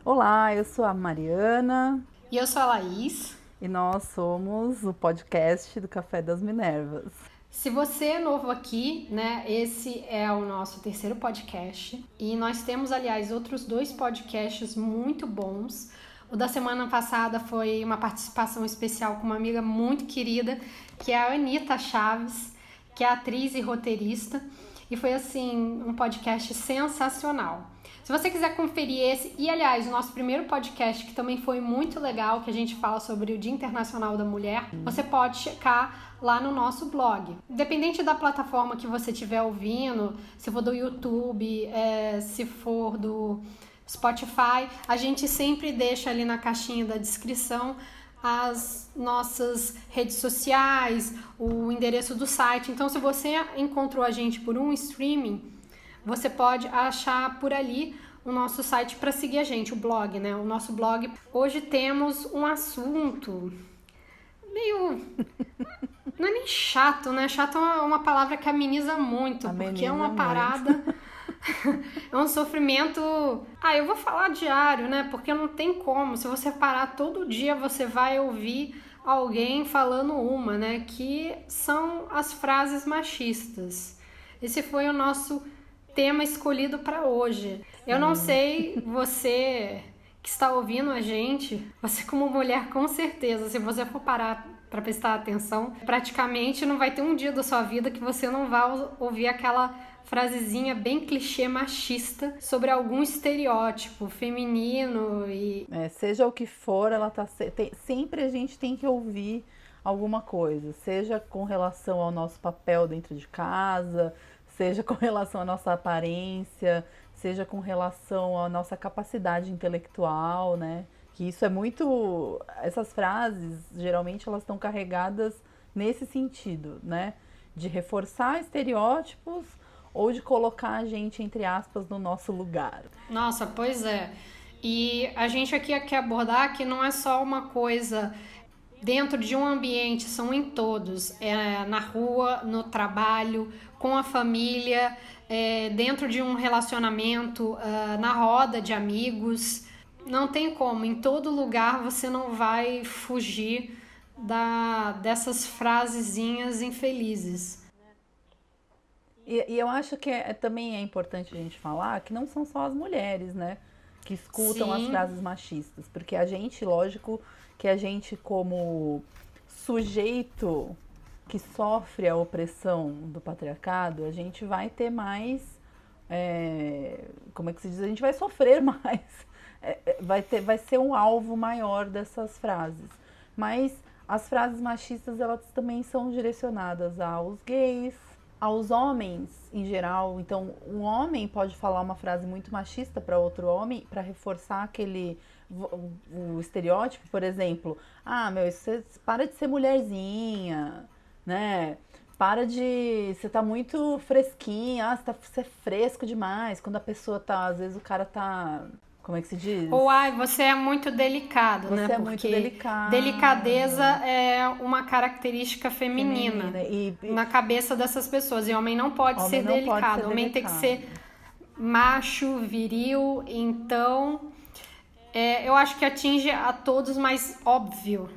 Olá, eu sou a Mariana E eu sou a Laís. e nós somos o podcast do Café das Minervas. Se você é novo aqui, né, esse é o nosso terceiro podcast e nós temos, aliás, outros dois podcasts muito bons. O da semana passada foi uma participação especial com uma amiga muito querida, que é a Anitta Chaves, que é atriz e roteirista, e foi assim um podcast sensacional. Se você quiser conferir esse, e aliás, o nosso primeiro podcast, que também foi muito legal, que a gente fala sobre o Dia Internacional da Mulher, você pode checar lá no nosso blog. Independente da plataforma que você estiver ouvindo, se for do YouTube, se for do Spotify, a gente sempre deixa ali na caixinha da descrição as nossas redes sociais, o endereço do site. Então, se você encontrou a gente por um streaming, você pode achar por ali o nosso site para seguir a gente, o blog, né? O nosso blog. Hoje temos um assunto meio... Não é nem chato, né? Chato é uma palavra que ameniza muito, porque é Ameniza uma muito. parada... É um sofrimento... eu vou falar diário, né? Porque não tem como. Se você parar todo dia, você vai ouvir alguém falando uma, né? Que são as frases machistas. Esse foi o nosso tema escolhido para hoje. Eu não Sim. sei você que está ouvindo a gente, você como mulher com certeza, se você for parar para prestar atenção, praticamente não vai ter um dia da sua vida que você não vai ouvir aquela frasezinha bem clichê machista sobre algum estereótipo feminino e Seja o que for, sempre a gente tem que ouvir alguma coisa, seja com relação ao nosso papel dentro de casa, seja com relação à nossa aparência, seja com relação à nossa capacidade intelectual, né? Que isso é muito. Essas frases, geralmente, elas estão carregadas nesse sentido, né? De reforçar estereótipos ou de colocar a gente, entre aspas, no nosso lugar. nossa, pois é. E a gente aqui quer abordar que não é só uma coisa dentro de um ambiente, são em todos, na rua, no trabalho, com a família, dentro de um relacionamento, na roda de amigos. Não tem como, em todo lugar você não vai fugir dessas frasezinhas infelizes. E eu acho que também é importante a gente falar que não são só as mulheres, né, que escutam as Sim, frases machistas, porque a gente, lógico, que a gente como sujeito que sofre a opressão do patriarcado, a gente vai ter mais, como é que se diz, a gente vai sofrer mais, vai ser um alvo maior dessas frases. Mas as frases machistas, elas também são direcionadas aos gays, aos homens em geral. Então, um homem pode falar uma frase muito machista para outro homem para reforçar o estereótipo, por exemplo, você para de ser mulherzinha, né? Para de. Você tá muito fresquinha, você é fresco demais. Quando a pessoa tá. Às vezes o cara tá. Como é que se diz? ou você é muito delicado, né? Você é muito Porque delicadeza delicado, é uma característica feminina feminina. E na cabeça dessas pessoas. E homem não pode homem ser não pode ser delicado, homem tem que ser delicado. macho, viril. Então, eu acho que atinge a todos, mas óbvio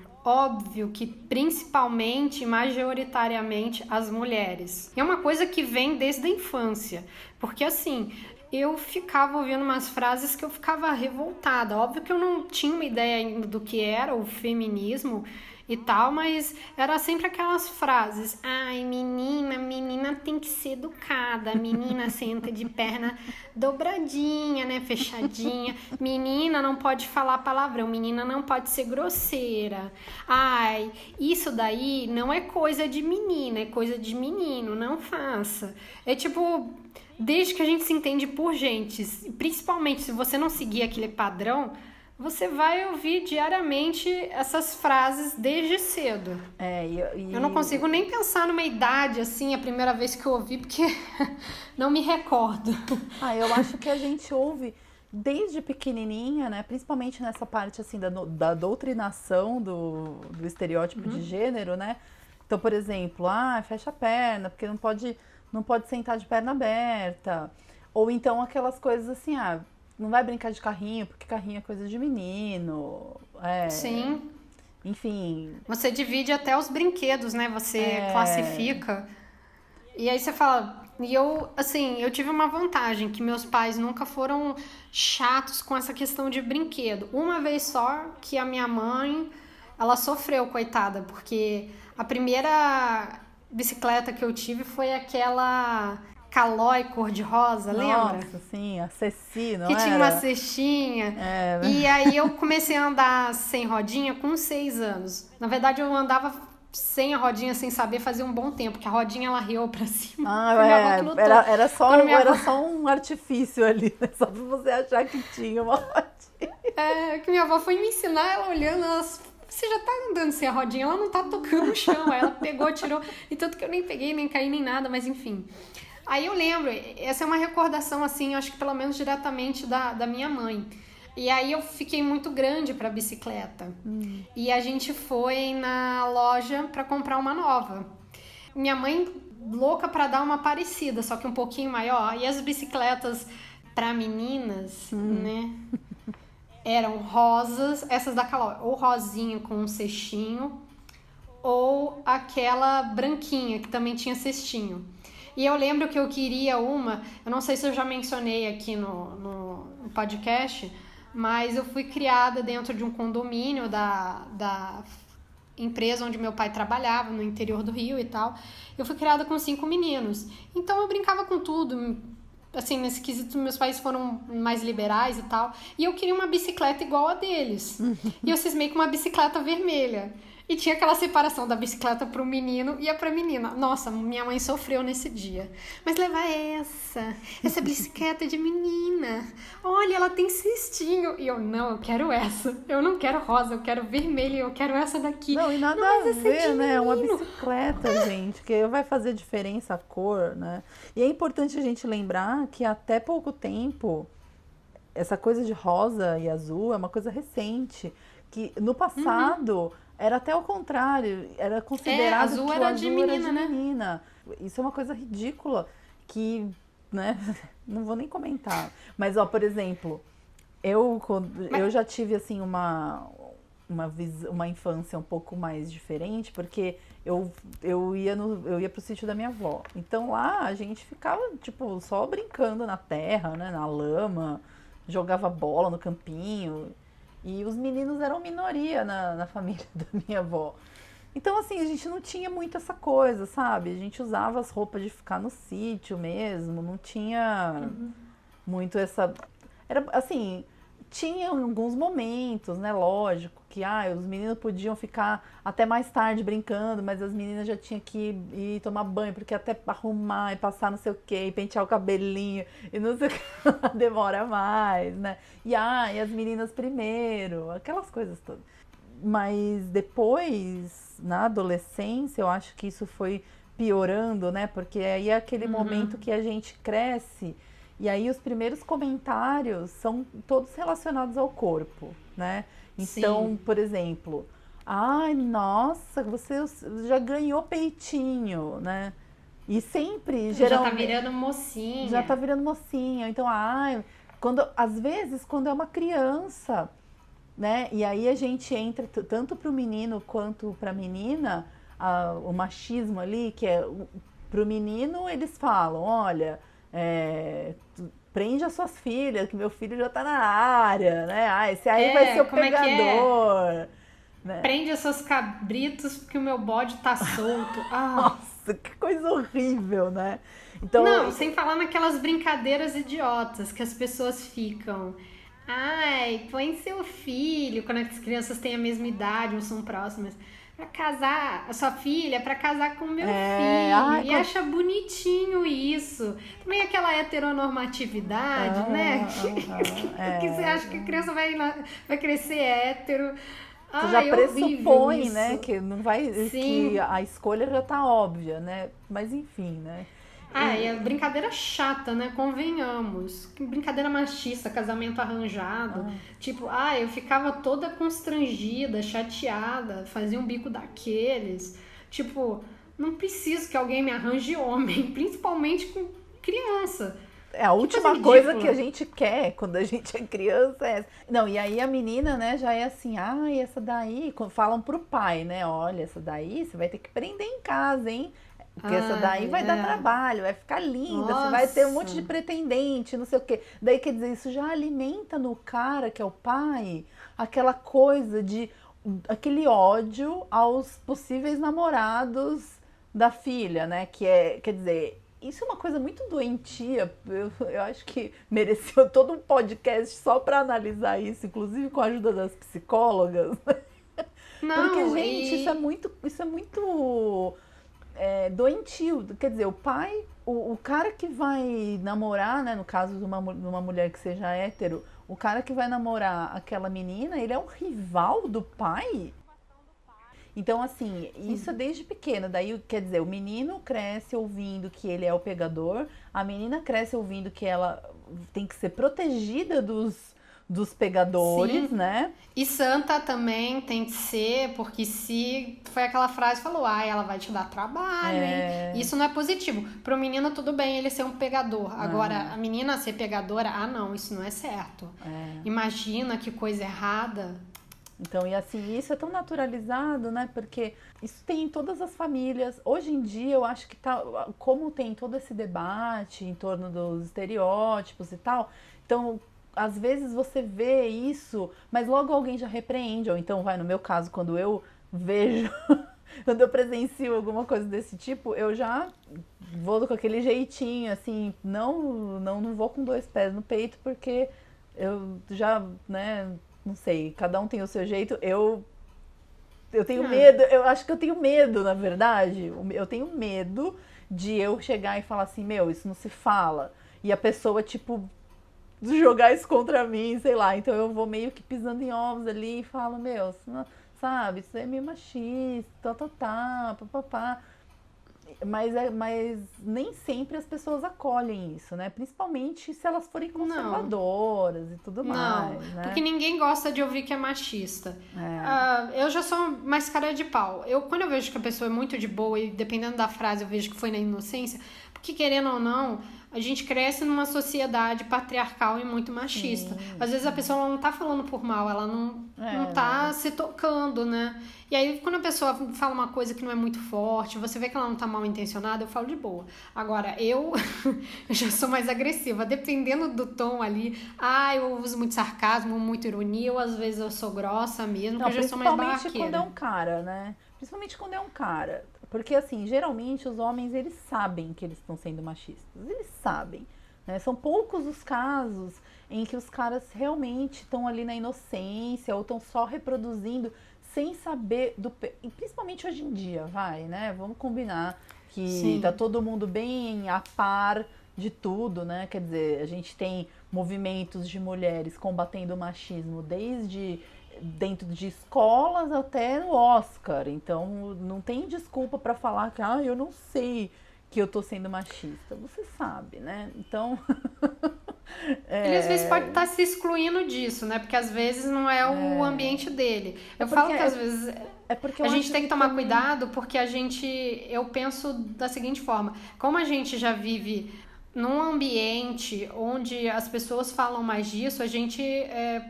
que principalmente, majoritariamente, as mulheres. E é uma coisa que vem desde a infância, porque assim, eu ficava ouvindo umas frases que eu ficava revoltada. Óbvio que eu não tinha uma ideia ainda do que era o feminismo e tal, mas era sempre aquelas frases: ai, menina tem que ser educada, menina senta de perna dobradinha, né, fechadinha, menina não pode falar palavrão, menina não pode ser grosseira, ai, isso daí não é coisa de menina, é coisa de menino, não faça. É tipo, desde que a gente se entende por gente, principalmente se você não seguir aquele padrão, você vai ouvir diariamente essas frases desde cedo. Eu não consigo nem pensar numa idade assim, a primeira vez que eu ouvi, porque não me recordo. eu acho que a gente ouve desde pequenininha, né? Principalmente nessa parte assim da doutrinação do estereótipo de gênero, né? Então, por exemplo, fecha a perna, porque não pode sentar de perna aberta. Ou então aquelas coisas assim, não vai brincar de carrinho, porque carrinho é coisa de menino. Sim. Enfim. Você divide até os brinquedos, né? Você classifica. E aí você fala... E eu, assim, eu tive uma vantagem, que meus pais nunca foram chatos com essa questão de brinquedo. Uma vez só que a minha mãe, ela sofreu, coitada, porque a primeira bicicleta que eu tive foi aquela Caloi cor-de-rosa, lembra? Nossa, sim, a Ceci, não Que era? tinha uma cestinha. E aí eu comecei a andar sem rodinha com 6 anos. Na verdade, eu andava sem a rodinha, sem saber, fazia um bom tempo, porque a rodinha ela riu pra cima. Era só um artifício ali, né? Só pra você achar que tinha uma rodinha. Que minha avó foi me ensinar, ela olhando, você já tá andando sem a rodinha, ela não tá tocando no chão. Aí ela pegou, tirou, e tanto que eu nem peguei, nem caí, nem nada, mas enfim. Aí eu lembro, essa é uma recordação, assim, acho que pelo menos diretamente da minha mãe. E aí eu fiquei muito grande pra bicicleta. E a gente foi na loja pra comprar uma nova. Minha mãe louca pra dar uma parecida, só que um pouquinho maior. E as bicicletas pra meninas, né, eram rosas, essas da Caloi, ou rosinha com um cestinho, ou aquela branquinha que também tinha cestinho. E eu lembro que eu queria uma, eu não sei se eu já mencionei aqui no podcast, mas eu fui criada dentro de um condomínio da empresa onde meu pai trabalhava, no interior do Rio e tal. Eu fui criada com 5 meninos. Então eu brincava com tudo. Assim, nesse quesito, meus pais foram mais liberais e tal. E eu queria uma bicicleta igual a deles. E eu cismei com uma bicicleta vermelha. E tinha aquela separação da bicicleta pro menino e a pra menina. Nossa, minha mãe sofreu nesse dia. Mas leva essa bicicleta de menina. Olha, ela tem cestinho. E eu eu quero essa. Eu não quero rosa, eu quero vermelho, eu quero essa daqui. Não, e nada a ver, né? É uma bicicleta, gente, que vai fazer diferença a cor, né? E é importante a gente lembrar que até pouco tempo, essa coisa de rosa e azul é uma coisa recente. Que no passado... Era até o contrário, era considerado azul que era o azul de menina, era de menina. Isso é uma coisa ridícula que, né, não vou nem comentar. Mas, ó, por exemplo, eu já tive, assim, uma infância um pouco mais diferente, porque eu ia pro sítio da minha avó. Então lá a gente ficava, tipo, só brincando na terra, né, na lama, jogava bola no campinho. E os meninos eram minoria na família da minha avó. Então, assim, a gente não tinha muito essa coisa, sabe? A gente usava as roupas de ficar no sítio mesmo, não tinha muito essa... Era, assim, tinha alguns momentos, né? Lógico, que os meninos podiam ficar até mais tarde brincando, mas as meninas já tinham que ir tomar banho, porque até arrumar e passar não sei o quê, e pentear o cabelinho, e não sei o que, demora mais, né? E as meninas primeiro, aquelas coisas todas. Mas depois, na adolescência, eu acho que isso foi piorando, né? Porque aí é aquele momento que a gente cresce, e aí os primeiros comentários são todos relacionados ao corpo, né? Então, sim, por exemplo, nossa, você já ganhou peitinho, né? E sempre, geralmente... Já tá virando mocinha. Já tá virando mocinha. Então, às vezes, quando é uma criança, né? E aí a gente entra, tanto pro menino quanto pra menina, o machismo ali, que é... Pro menino, eles falam, olha... prende as suas filhas, que meu filho já tá na área, né? Esse aí vai ser o pegador. Né? Prende os seus cabritos porque o meu bode tá solto. Nossa, que coisa horrível, né? Então, não, sem falar naquelas brincadeiras idiotas que as pessoas ficam... põe seu filho, quando as crianças têm a mesma idade ou são próximas... Pra casar, a sua filha, pra casar com meu filho. E acha bonitinho isso. Também aquela heteronormatividade, né? Que você acha que a criança vai crescer hétero. Você já pressupõe, né? Que não vai. Sim. Que a escolha já tá óbvia, né? Mas enfim, né? E a brincadeira chata, né? Convenhamos. Brincadeira machista, casamento arranjado. Tipo, eu ficava toda constrangida, chateada, fazia um bico daqueles. Tipo, não preciso que alguém me arranje homem, principalmente com criança. É a última coisa que a gente quer quando a gente é criança. Não, e aí a menina, né, já é assim, essa daí, falam pro pai, né, olha, essa daí você vai ter que prender em casa, hein? Porque essa daí vai dar trabalho, vai ficar linda, você vai ter um monte de pretendente, não sei o quê. Daí, quer dizer, isso já alimenta no cara, que é o pai, aquela coisa de, aquele ódio aos possíveis namorados da filha, né? Quer dizer, isso é uma coisa muito doentia. Eu acho que mereceu todo um podcast só para analisar isso, inclusive com a ajuda das psicólogas. Não, porque, gente, isso é muito doentio. Quer dizer, o pai, o cara que vai namorar, né? No caso de uma mulher que seja hétero, o cara que vai namorar aquela menina, ele é um rival do pai. Então, assim, isso é desde pequeno. Daí, quer dizer, o menino cresce ouvindo que ele é o pegador, a menina cresce ouvindo que ela tem que ser protegida dos pegadores, sim, né? E santa também tem que ser, porque se foi aquela frase que falou, ela vai te dar trabalho, hein? Isso não é positivo. Pro menino, tudo bem ele ser um pegador. Agora, a menina ser pegadora, não, isso não é certo. Imagina que coisa errada. Então, e assim, isso é tão naturalizado, né? Porque isso tem em todas as famílias. Hoje em dia, eu acho que como tem todo esse debate em torno dos estereótipos e tal, então, às vezes você vê isso, mas logo alguém já repreende, ou então no meu caso, quando eu vejo, quando eu presencio alguma coisa desse tipo, eu já vou com aquele jeitinho, assim, não vou com dois pés no peito, porque eu já, né, não sei, cada um tem o seu jeito. Eu tenho medo, eu acho que eu tenho medo, na verdade. Eu tenho medo de eu chegar e falar assim, isso não se fala. E a pessoa, tipo, jogar isso contra mim, sei lá. Então eu vou meio que pisando em ovos ali e falo, sabe, isso é meio machista, papapá. Mas nem sempre as pessoas acolhem isso, né? Principalmente se elas forem conservadoras e tudo mais, né? Porque ninguém gosta de ouvir que é machista. Eu já sou mais cara de pau. Quando eu vejo que a pessoa é muito de boa e dependendo da frase eu vejo que foi na inocência, porque querendo ou não, a gente cresce numa sociedade patriarcal e muito machista. Às vezes a pessoa não tá falando por mal, ela não tá se tocando, né? E aí, quando a pessoa fala uma coisa que não é muito forte, você vê que ela não tá mal intencionada, eu falo de boa. Agora, eu já sou mais agressiva. Dependendo do tom ali, eu uso muito sarcasmo, muita ironia, ou às vezes eu sou grossa mesmo, porque eu já sou mais barraqueira. Principalmente quando é um cara, né? Principalmente quando é um cara. Porque, assim, geralmente os homens, eles sabem que eles estão sendo machistas. Eles sabem, né? São poucos os casos em que os caras realmente estão ali na inocência ou estão só reproduzindo sem saber e principalmente hoje em dia, né? Vamos combinar que tá todo mundo bem a par de tudo, né? Quer dizer, a gente tem movimentos de mulheres combatendo o machismo desde dentro de escolas até no Oscar. Então, não tem desculpa para falar que eu não sei que eu tô sendo machista. Você sabe, né? Então... Ele às vezes pode estar se excluindo disso, né? Porque às vezes não é o ambiente dele. Eu falo que às vezes a gente tem que tomar cuidado porque eu penso da seguinte forma, como a gente já vive num ambiente onde as pessoas falam mais disso, a gente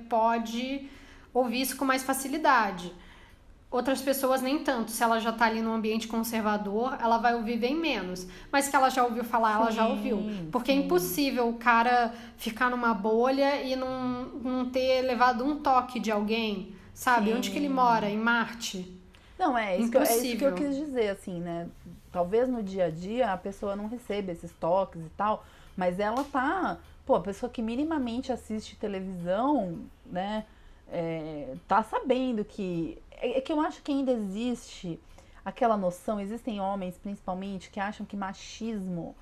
pode ouvir isso com mais facilidade. Outras pessoas nem tanto. Se ela já tá ali num ambiente conservador, ela vai ouvir bem menos. Mas que ela já ouviu falar, ela já ouviu. Porque é impossível o cara ficar numa bolha e não ter levado um toque de alguém, sabe? Onde que ele mora? Em Marte? Não, é isso que eu quis dizer, assim, né? Talvez no dia a dia a pessoa não receba esses toques e tal, mas ela tá... a pessoa que minimamente assiste televisão, né? Tá sabendo que... É que eu acho que ainda existe aquela noção, existem homens principalmente que acham que machismo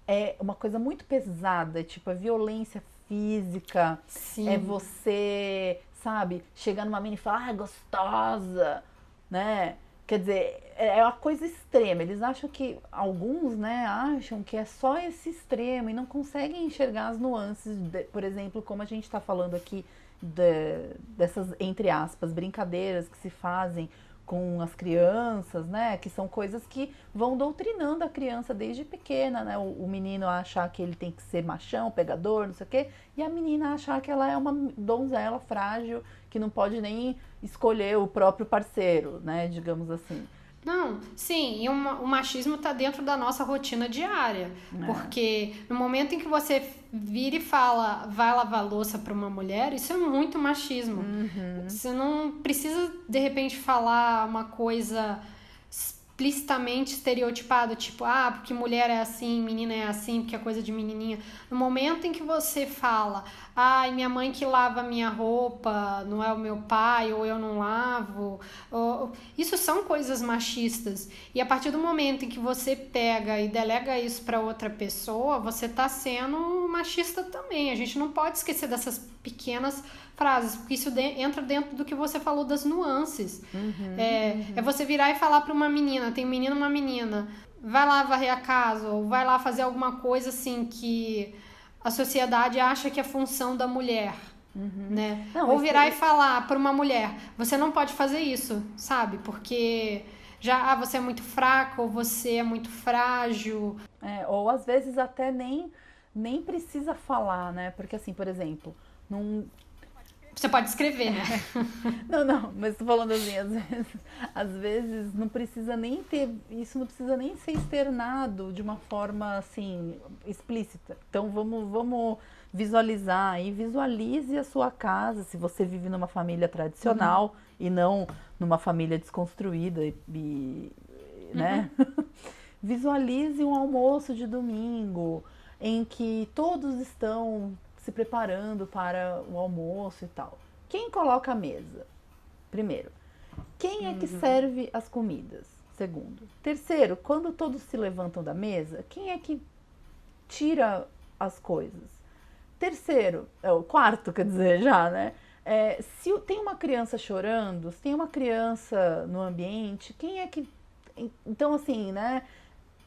é uma coisa muito pesada, tipo, é violência física, é você, sabe, chegar numa mina e falar, gostosa, né? Quer dizer, é uma coisa extrema. Eles acham que, alguns, né, acham que é só esse extremo e não conseguem enxergar as nuances, por exemplo, como a gente tá falando aqui, dessas, entre aspas, brincadeiras que se fazem com as crianças, né? Que são coisas que vão doutrinando a criança desde pequena, né? O menino a achar que ele tem que ser machão, pegador, não sei o quê, e a menina a achar que ela é uma donzela frágil, que não pode nem escolher o próprio parceiro, né? Digamos assim. Não, sim, e o machismo tá dentro da nossa rotina diária. Porque no momento em que você vira e fala, vai lavar louça para uma mulher, isso é muito machismo. Você não precisa, de repente, falar uma coisa explicitamente estereotipada, tipo, porque mulher é assim, menina é assim, porque é coisa de menininha. No momento em que você fala, minha mãe que lava minha roupa, não é o meu pai, ou eu não lavo, isso são coisas machistas. E a partir do momento em que você pega e delega isso para outra pessoa, você tá sendo machista também. A gente não pode esquecer dessas pequenas frases, porque isso entra dentro do que você falou das nuances. É você virar e falar para uma menina, tem um menino e uma menina, vai lá varrer a casa, ou vai lá fazer alguma coisa assim que a sociedade acha que é função da mulher, né? Não, ou virar e falar para uma mulher, você não pode fazer isso, sabe? Porque você é muito fraca, ou você é muito frágil. Ou às vezes até nem precisa falar, né? Porque assim, por exemplo, você pode escrever, né? Não, mas tô falando assim, às vezes não precisa nem ter, isso não precisa nem ser externado de uma forma assim, explícita. Então vamos visualizar e visualize a sua casa, se você vive numa família tradicional e não numa família desconstruída, né? Visualize um almoço de domingo em que todos estão se preparando para o almoço e tal. Quem coloca a mesa? Primeiro. Quem é que serve as comidas? Segundo. Terceiro, quando todos se levantam da mesa, quem é que tira as coisas? Terceiro, o quarto, quer dizer, já, né? Se tem uma criança chorando, se tem uma criança no ambiente, quem é que... Então, assim, né?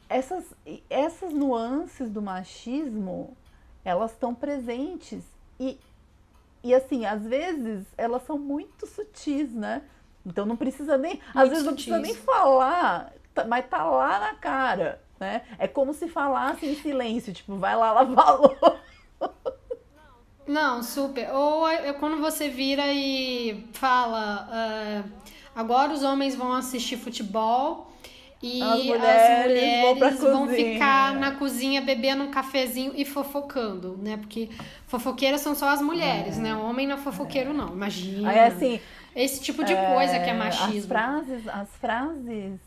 Essas nuances do machismo, elas estão presentes e assim, às vezes elas são muito sutis, né? Então não precisa nem, às vezes não precisa nem falar, mas tá lá na cara, né? É como se falasse em silêncio, tipo, vai lá lavar a louça. Não, super. Ou quando você vira e fala, agora os homens vão assistir futebol e as mulheres vão ficar na cozinha bebendo um cafezinho e fofocando, né? Porque fofoqueiras são só as mulheres, né? O homem não é fofoqueiro, não. Imagina. Aí, assim, esse tipo de coisa que é machismo. As frases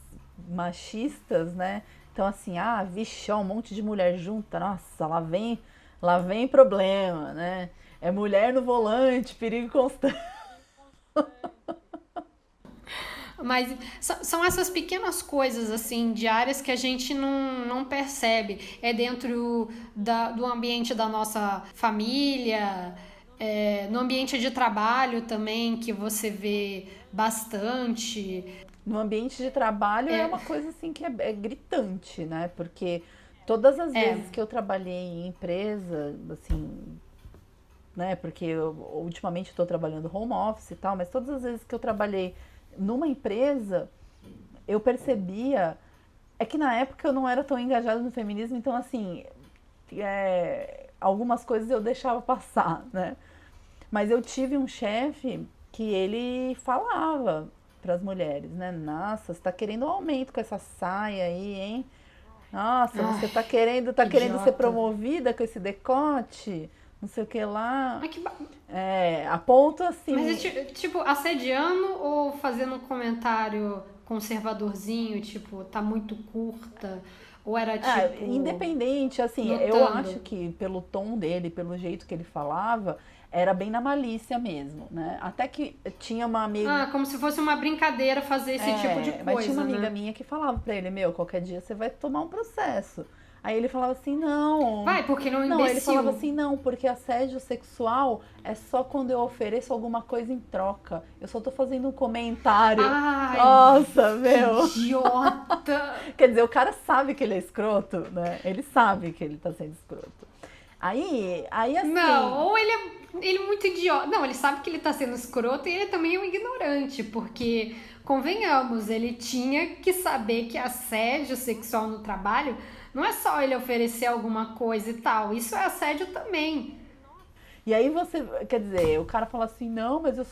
machistas, né? Então, assim, vixe, um monte de mulher junta, nossa, lá vem problema, né? É mulher no volante, perigo constante. Mas são essas pequenas coisas, assim, diárias que a gente não percebe. É dentro do ambiente da nossa família, no ambiente de trabalho também, que você vê bastante. No ambiente de trabalho é uma coisa, assim, que é gritante, né? Porque todas as vezes que eu trabalhei em empresa, assim, né? Porque eu ultimamente estou trabalhando home office e tal, mas todas as vezes que eu trabalhei numa empresa, eu percebia... É que na época eu não era tão engajada no feminismo, então, assim, algumas coisas eu deixava passar, né? Mas eu tive um chefe que ele falava para as mulheres, né? Nossa, você tá querendo um aumento com essa saia aí, hein? Nossa, você tá querendo ser promovida com esse decote? Não sei o que lá. A ponto assim... Mas tipo, assediando ou fazendo um comentário conservadorzinho, tipo, tá muito curta? Ou era tipo... independente, assim, notando. Eu acho que pelo tom dele, pelo jeito que ele falava, era bem na malícia mesmo, né? Até que tinha uma amiga... como se fosse uma brincadeira fazer esse tipo de coisa, mas tinha uma amiga minha que falava pra ele, qualquer dia você vai tomar um processo. Aí ele falava assim, não... Vai, porque não é um imbecil. Não, ele falava assim, não, porque assédio sexual é só quando eu ofereço alguma coisa em troca. Eu só tô fazendo um comentário. Nossa, meu! Idiota! Quer dizer, o cara sabe que ele é escroto, né? Ele sabe que ele tá sendo escroto. Aí assim... Não, Ele é muito idiota. Não, ele sabe que ele tá sendo escroto e ele também é um ignorante, porque, convenhamos, ele tinha que saber que assédio sexual no trabalho não é só ele oferecer alguma coisa e tal, isso é assédio também. E aí você, quer dizer, o cara fala assim, não, mas eu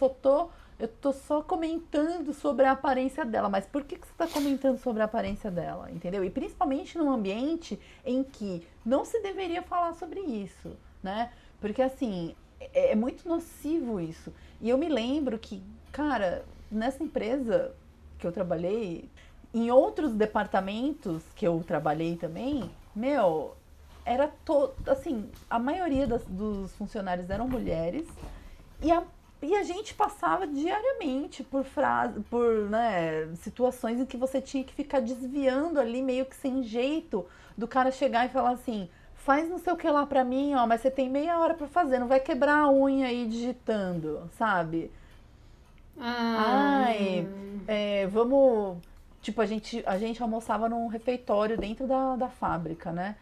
tô só comentando sobre a aparência dela. Mas por que você tá comentando sobre a aparência dela, entendeu? E principalmente num ambiente em que não se deveria falar sobre isso, né? Porque assim, é muito nocivo isso. E eu me lembro que, cara, nessa empresa que eu trabalhei, em outros departamentos que eu trabalhei também, meu, era todo, assim, a maioria dos funcionários eram mulheres e a gente passava diariamente por né, situações em que você tinha que ficar desviando ali meio que sem jeito do cara chegar e falar assim, faz não sei o que lá pra mim, ó, mas você tem meia hora pra fazer, não vai quebrar a unha aí digitando, sabe? Ah, Ai, vamos. Tipo, a gente almoçava num refeitório dentro da fábrica, né?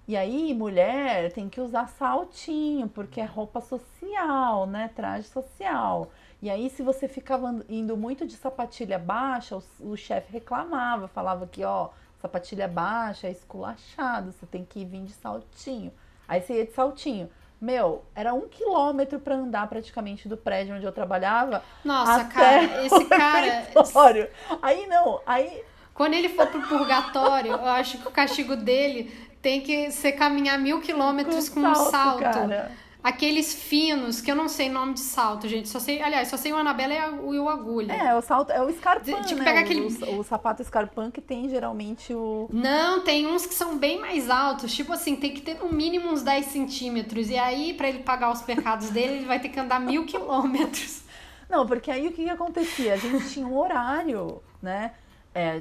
E aí, mulher tem que usar saltinho, porque é roupa social, né? Traje social. E aí, se você ficava indo muito de sapatilha baixa, o chefe reclamava, falava que, ó, sapatilha baixa é esculachado, você tem que vir de saltinho. Aí você ia de saltinho. Meu, era 1 quilômetro para andar praticamente do prédio onde eu trabalhava nossa, até cara, o esse cara, refeitório. Aí não, aí quando ele for pro purgatório, eu acho que o castigo dele tem que ser caminhar 1.000 quilômetros com com um salto, salto. cara. Aqueles finos, que eu não sei nome de salto, gente. Só sei, aliás, só sei o Annabelle e o agulha. É, o salto é o Scarpan, Tipo, né? pegar aquele. O sapato Scarpan que tem geralmente o. Não, tem uns que são bem mais altos. Tipo assim, tem que ter no mínimo uns 10 centímetros. E aí, pra ele pagar os pecados dele, ele vai ter que andar 1.000 quilômetros. Não, porque aí o que acontecia? A gente tinha um horário, né? É,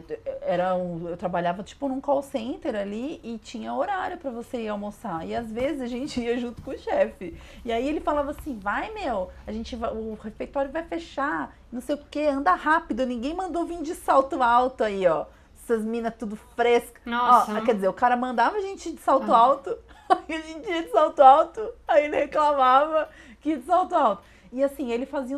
eu trabalhava tipo num call center ali e tinha horário pra você ir almoçar. E às vezes a gente ia junto com o chefe. E aí ele falava assim: vai, meu, o refeitório vai fechar, não sei o que, anda rápido, ninguém mandou vir de salto alto aí, ó. Essas minas tudo frescas. Nossa. Ó, quer dizer, o cara mandava a gente de salto alto, aí a gente ia de salto alto, aí ele reclamava que ia de salto alto. E assim, ele fazia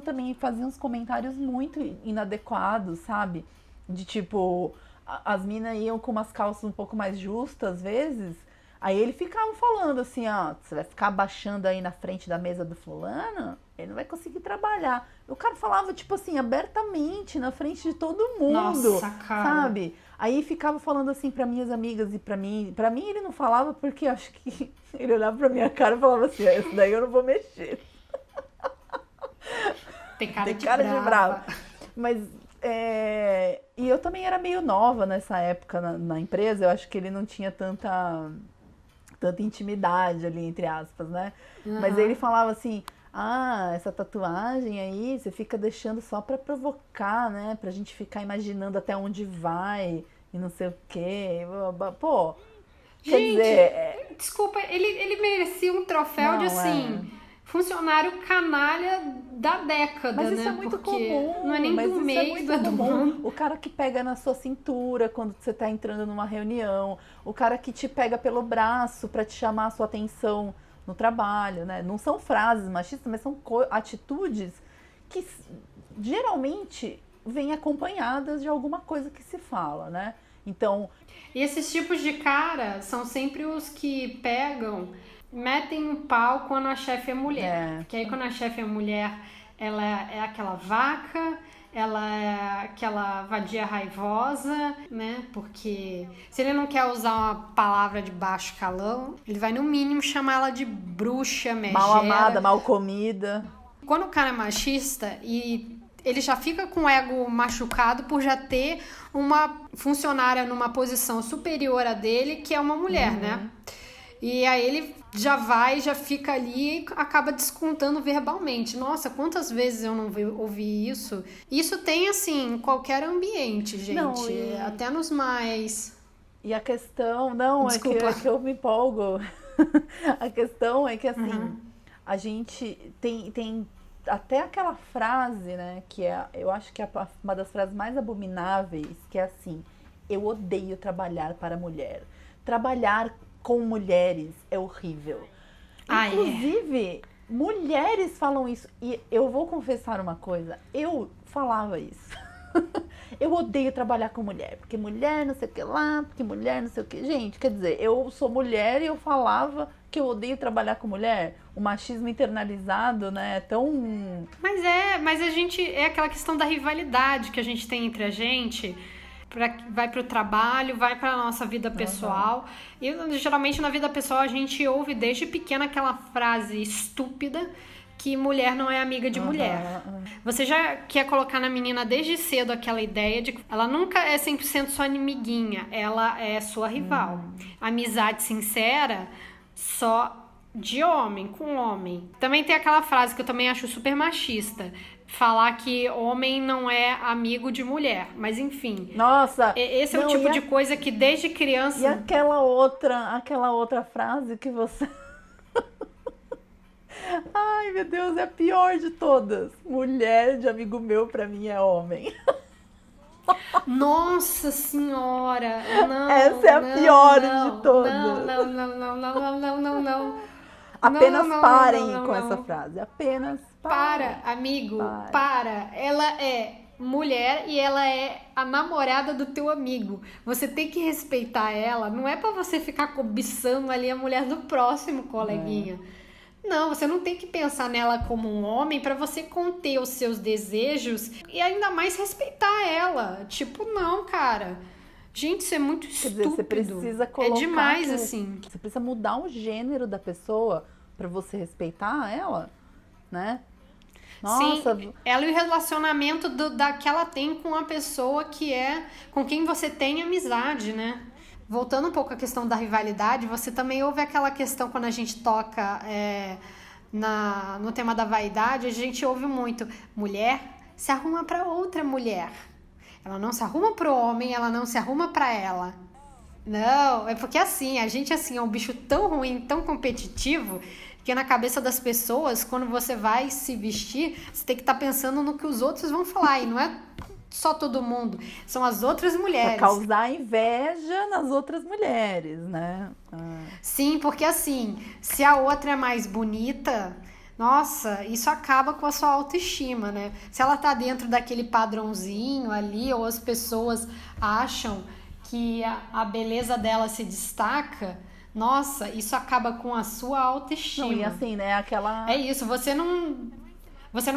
uns comentários muito inadequados, sabe? De tipo, as minas iam com umas calças um pouco mais justas às vezes. Aí ele ficava falando assim, ó, você vai ficar abaixando aí na frente da mesa do fulano, ele não vai conseguir trabalhar. O cara falava, tipo assim, abertamente, na frente de todo mundo. Nossa, cara. Sabe? Aí ficava falando assim pra minhas amigas e pra mim. Pra mim ele não falava porque acho que ele olhava pra minha cara e falava assim, esse daí eu não vou mexer. Tem cara, Tem cara de brava. Mas e eu também era meio nova nessa época na empresa, eu acho que ele não tinha tanta intimidade ali, entre aspas, né? Uhum. Mas ele falava assim, essa tatuagem aí, você fica deixando só pra provocar, né? Pra gente ficar imaginando até onde vai e não sei o quê. Pô, quer gente, dizer... desculpa, ele merecia um troféu Não, de assim... funcionário canalha da década, mas isso né? é muito Porque comum, não é nem mas do isso mês, é muito não é do comum. ano. O cara que pega na sua cintura quando você tá entrando numa reunião, o cara que te pega pelo braço pra te chamar a sua atenção no trabalho, né? Não são frases machistas, mas são atitudes que geralmente vêm acompanhadas de alguma coisa que se fala, né? Então... E esses tipos de cara são sempre os que pegam... metem um pau quando a chefe é mulher. Porque aí quando a chefe é mulher, ela é aquela vaca, ela é aquela vadia raivosa, né? Porque se ele não quer usar uma palavra de baixo calão, ele vai no mínimo chamar ela de bruxa, megera. Mal amada, mal comida. Quando o cara é machista e ele já fica com o ego machucado por já ter uma funcionária numa posição superior a dele, que é uma mulher, né? E aí ele já fica ali e acaba descontando verbalmente. Nossa, quantas vezes eu não ouvi isso? Isso tem, assim, em qualquer ambiente, gente. Não, até nos mais... E a questão... Não, é que eu me empolgo. A questão é que, assim, a gente tem até aquela frase, né, que eu acho que é uma das frases mais abomináveis, que é assim, eu odeio trabalhar para mulher. Trabalhar com mulheres é horrível. Inclusive, mulheres falam isso. E eu vou confessar uma coisa. Eu falava isso. Eu odeio trabalhar com mulher. Porque mulher não sei o que lá. Porque mulher não sei o que. Gente, quer dizer, eu sou mulher e eu falava que eu odeio trabalhar com mulher. O machismo internalizado, né? É tão... Mas a gente... É aquela questão da rivalidade que a gente tem entre a gente... vai pro trabalho, vai pra nossa vida pessoal. E geralmente na vida pessoal a gente ouve desde pequena aquela frase estúpida que mulher não é amiga de mulher. Você já quer colocar na menina desde cedo aquela ideia de que ela nunca é 100% sua amiguinha, ela é sua rival. Amizade sincera só de homem com homem. Também tem aquela frase que eu também acho super machista, falar que homem não é amigo de mulher, mas enfim. Nossa! Esse é o tipo de coisa que desde criança... E aquela outra frase que você... Ai, meu Deus, é a pior de todas. Mulher de amigo meu, pra mim, é homem. Nossa senhora! Não, essa é a pior de todas. Não. Apenas parem com essa frase. Apenas parem. Para, amigo, para. Ela é mulher e ela é a namorada do teu amigo. Você tem que respeitar ela. Não é pra você ficar cobiçando ali a mulher do próximo coleguinha. Não, você não tem que pensar nela como um homem pra você conter os seus desejos e ainda mais respeitar ela. Tipo, não, cara. Gente, isso é muito estúpido. Quer dizer, você precisa colocar... É demais, assim. Você precisa mudar o gênero da pessoa pra você respeitar ela, né? Nossa. Sim, ela e o relacionamento que ela tem com a pessoa que é... Com quem você tem amizade, né? Voltando um pouco à questão da rivalidade, você também ouve aquela questão quando a gente toca no tema da vaidade, a gente ouve muito, mulher se arruma para outra mulher. Ela não se arruma pro homem, ela não se arruma para ela. Não, é porque assim, a gente assim, é um bicho tão ruim, tão competitivo, que na cabeça das pessoas, quando você vai se vestir, você tem que estar pensando no que os outros vão falar, e não é só todo mundo, são as outras mulheres. Pra causar inveja nas outras mulheres, né? Sim, porque assim, se a outra é mais bonita, nossa, isso acaba com a sua autoestima, né? Se ela tá dentro daquele padrãozinho ali, ou as pessoas acham que a beleza dela se destaca, nossa, isso acaba com a sua autoestima. Não, e assim, né, aquela... É isso, você não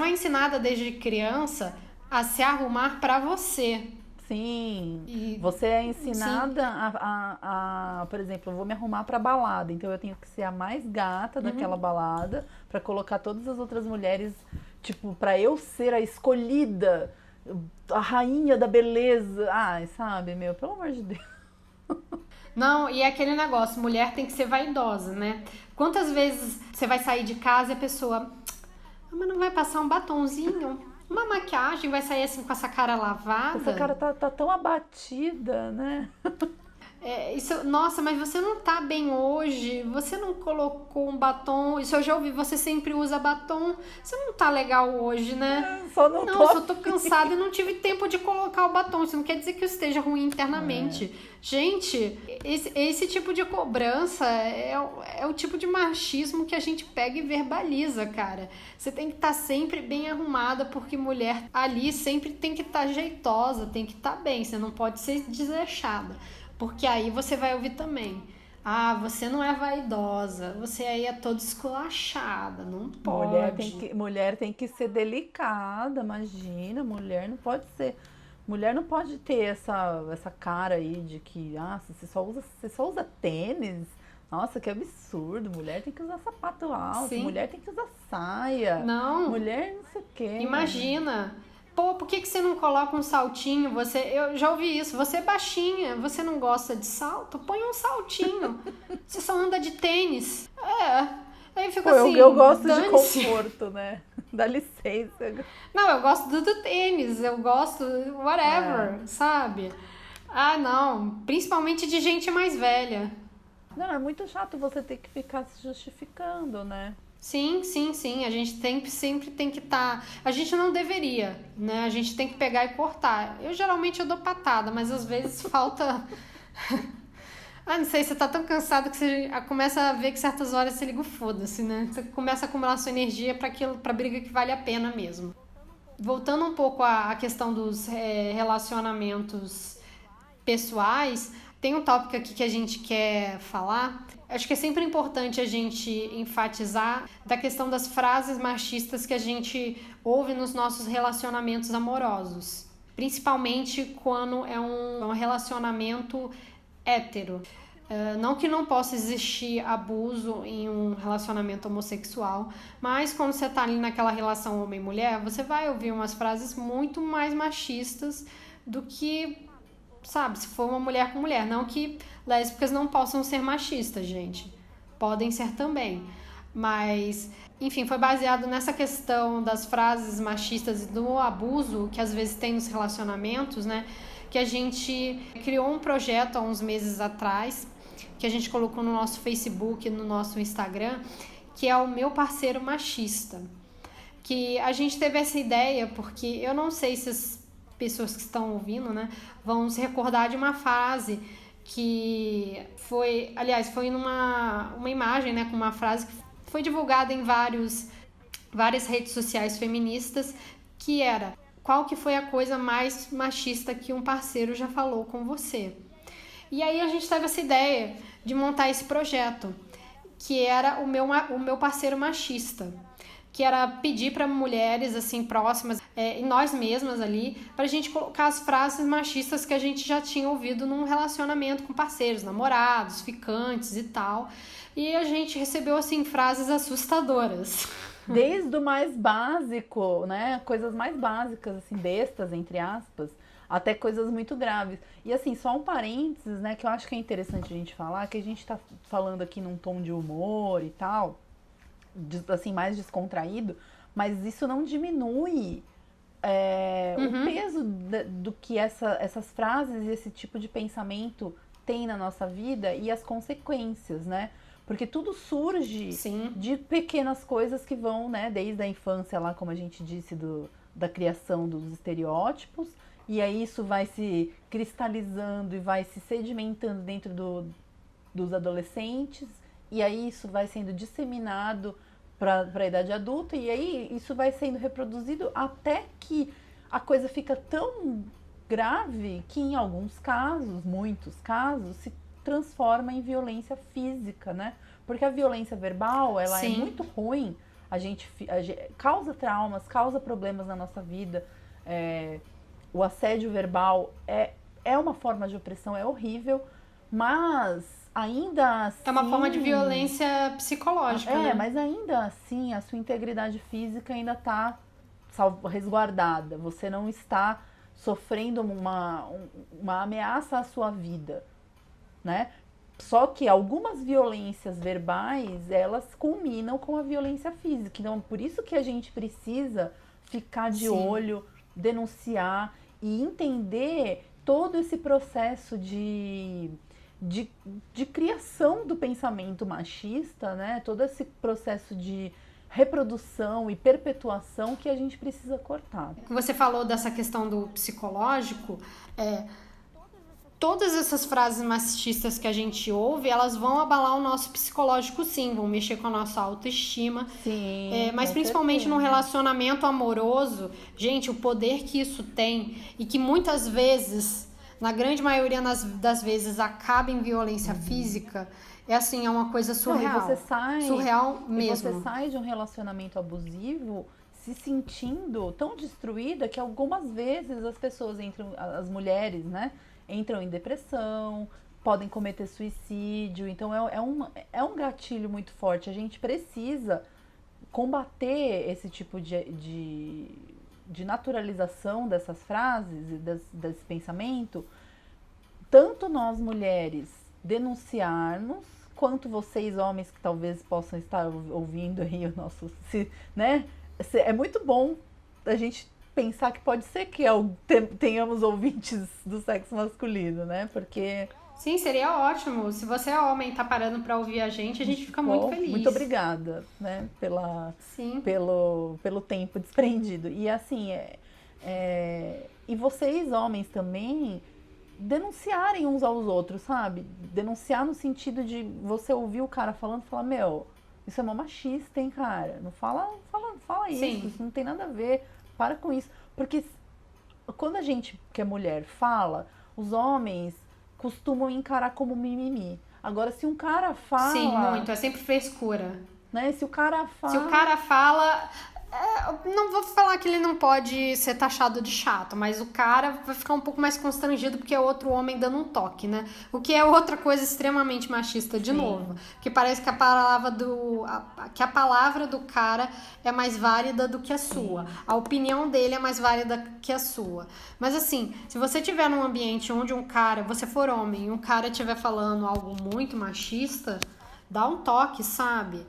é ensinada desde criança a se arrumar pra você. Sim, você é ensinada por exemplo, eu vou me arrumar pra balada, então eu tenho que ser a mais gata daquela balada pra colocar todas as outras mulheres, tipo, pra eu ser a escolhida, a rainha da beleza. Ai, sabe, meu, pelo amor de Deus. Não, e é aquele negócio, mulher tem que ser vaidosa, né? Quantas vezes você vai sair de casa e a pessoa, mas não vai passar um batonzinho? Uma maquiagem, vai sair assim com essa cara lavada? Essa cara tá tão abatida, né? Nossa, mas você não tá bem hoje, você não colocou um batom, isso eu já ouvi, você sempre usa batom, você não tá legal hoje, né? Só tô cansada e não tive tempo de colocar o batom, isso não quer dizer que eu esteja ruim internamente. Gente, esse tipo de cobrança é o tipo de machismo que a gente pega e verbaliza, cara. Você tem que estar sempre bem arrumada, porque mulher ali sempre tem que estar jeitosa, tem que estar bem, você não pode ser desleixada. Porque aí você vai ouvir também. Ah, você não é vaidosa, você aí é toda esculachada, não pode. Mulher tem que ser delicada, imagina, mulher não pode ser... Mulher não pode ter essa cara aí de que, você só usa tênis. Nossa, que absurdo. Mulher tem que usar sapato alto, sim. Mulher tem que usar saia. Não. Mulher não sei o quê. Imagina. Pô, por que você não coloca um saltinho? Eu já ouvi isso. Você é baixinha, você não gosta de salto? Põe um saltinho. Você só anda de tênis. Aí fica assim. Eu gosto de conforto, né? Dá licença. Não, eu gosto do tênis. Eu gosto whatever, sabe? Ah, não. Principalmente de gente mais velha. Não, é muito chato você ter que ficar se justificando, né? Sim. A gente sempre tem que estar... A gente não deveria, né? A gente tem que pegar e cortar. Geralmente eu dou patada, mas às vezes falta... Não sei, você tá tão cansado que você começa a ver que certas horas você liga o foda-se, né? Você começa a acumular sua energia pra briga que vale a pena mesmo. Voltando um pouco à questão dos relacionamentos pessoais, tem um tópico aqui que a gente quer falar. Acho que é sempre importante a gente enfatizar da questão das frases machistas que a gente ouve nos nossos relacionamentos amorosos. Principalmente quando é um relacionamento hétero. Não que não possa existir abuso em um relacionamento homossexual, mas quando você tá ali naquela relação homem-mulher, você vai ouvir umas frases muito mais machistas do que, sabe, se for uma mulher com mulher. Não que lésbicas não possam ser machistas, gente. Podem ser também. Mas, enfim, foi baseado nessa questão das frases machistas e do abuso que às vezes tem nos relacionamentos, né? Que a gente criou um projeto há uns meses atrás, que a gente colocou no nosso Facebook, no nosso Instagram, que é o Meu Parceiro Machista. Que a gente teve essa ideia porque eu não sei se as pessoas que estão ouvindo, né, vão se recordar de uma frase que foi numa imagem, né, com uma frase que foi divulgada em várias redes sociais feministas, que era: qual que foi a coisa mais machista que um parceiro já falou com você? E aí a gente teve essa ideia de montar esse projeto, que era o meu parceiro machista, que era pedir para mulheres assim próximas e nós mesmas ali, para a gente colocar as frases machistas que a gente já tinha ouvido num relacionamento com parceiros, namorados, ficantes e tal. E a gente recebeu assim frases assustadoras. Desde o mais básico, né? Coisas mais básicas, assim, bestas, entre aspas, até coisas muito graves. E assim, só um parênteses, né, que eu acho que é interessante a gente falar, que a gente tá falando aqui num tom de humor e tal, assim, mais descontraído, mas isso não diminui o peso do que essas frases e esse tipo de pensamento tem na nossa vida e as consequências, né? Porque tudo surge de pequenas coisas que vão, né, desde a infância lá, como a gente disse, da criação dos estereótipos, e aí isso vai se cristalizando e vai se sedimentando dentro dos adolescentes, e aí isso vai sendo disseminado para a idade adulta, e aí isso vai sendo reproduzido até que a coisa fica tão grave que em alguns casos, muitos casos, se transforma em violência física, né? Porque a violência verbal, ela é muito ruim, a gente causa traumas, causa problemas na nossa vida. O assédio verbal é uma forma de opressão, é horrível, mas ainda assim... É uma forma de violência psicológica, né? Mas ainda assim a sua integridade física ainda está resguardada. Você não está sofrendo uma ameaça à sua vida, né? Só que algumas violências verbais, elas culminam com a violência física. Então, por isso que a gente precisa ficar de olho, denunciar e entender todo esse processo de criação do pensamento machista, né? Todo esse processo de reprodução e perpetuação que a gente precisa cortar. Você falou dessa questão do psicológico, todas essas frases machistas que a gente ouve, elas vão abalar o nosso psicológico, sim, vão mexer com a nossa autoestima. Sim, mas principalmente num relacionamento amoroso, gente, o poder que isso tem e que muitas vezes, na grande maioria das vezes, acaba em violência física, é uma coisa surreal. Surreal mesmo. E você sai de um relacionamento abusivo se sentindo tão destruída que algumas vezes as pessoas as mulheres, né, entram em depressão, podem cometer suicídio. Então é um gatilho muito forte. A gente precisa combater esse tipo de naturalização dessas frases e desse pensamento. Tanto nós mulheres denunciarmos, quanto vocês homens que talvez possam estar ouvindo aí o nosso... né? É muito bom a gente pensar que pode ser que tenhamos ouvintes do sexo masculino, né? Porque... Sim, seria ótimo. Se você é homem e tá parando pra ouvir a gente fica muito feliz. Muito obrigada, né? Pelo tempo desprendido. E assim, e vocês homens também denunciarem uns aos outros, sabe? Denunciar no sentido de você ouvir o cara falando e falar, meu, isso é mó machista, hein, cara? Não fala isso, Sim. isso não tem nada a ver, para com isso. Porque quando a gente, que é mulher, fala, os homens costumam encarar como mimimi. Agora, se um cara fala... Sim, muito. É sempre frescura. Né? Se o cara fala... Se o cara fala... não vou falar que ele não pode ser taxado de chato, mas o cara vai ficar um pouco mais constrangido porque é outro homem dando um toque, né? O que é outra coisa extremamente machista, de novo. Que parece que a palavra do cara é mais válida do que a sua. A opinião dele é mais válida que a sua. Mas assim, se você estiver num ambiente onde você for homem e um cara estiver falando algo muito machista, dá um toque, sabe?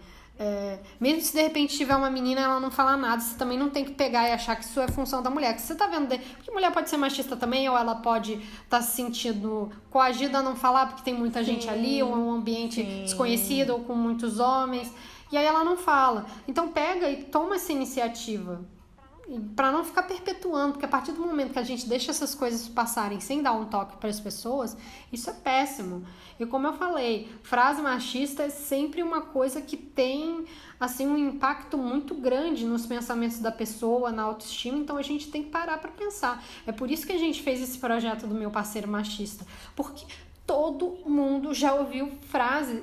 Mesmo se de repente tiver uma menina, ela não falar nada, você também não tem que pegar e achar que isso é função da mulher. Que você tá vendo, porque mulher pode ser machista também, ou ela pode estar se sentindo coagida a não falar porque tem muita gente ali, ou é um ambiente desconhecido, ou com muitos homens, e aí ela não fala. Então pega e toma essa iniciativa, para não ficar perpetuando, porque a partir do momento que a gente deixa essas coisas passarem sem dar um toque para as pessoas, isso é péssimo. E como eu falei, frase machista é sempre uma coisa que tem assim um impacto muito grande nos pensamentos da pessoa, na autoestima, então a gente tem que parar para pensar. É por isso que a gente fez esse projeto do Meu Parceiro Machista, porque todo mundo já ouviu frase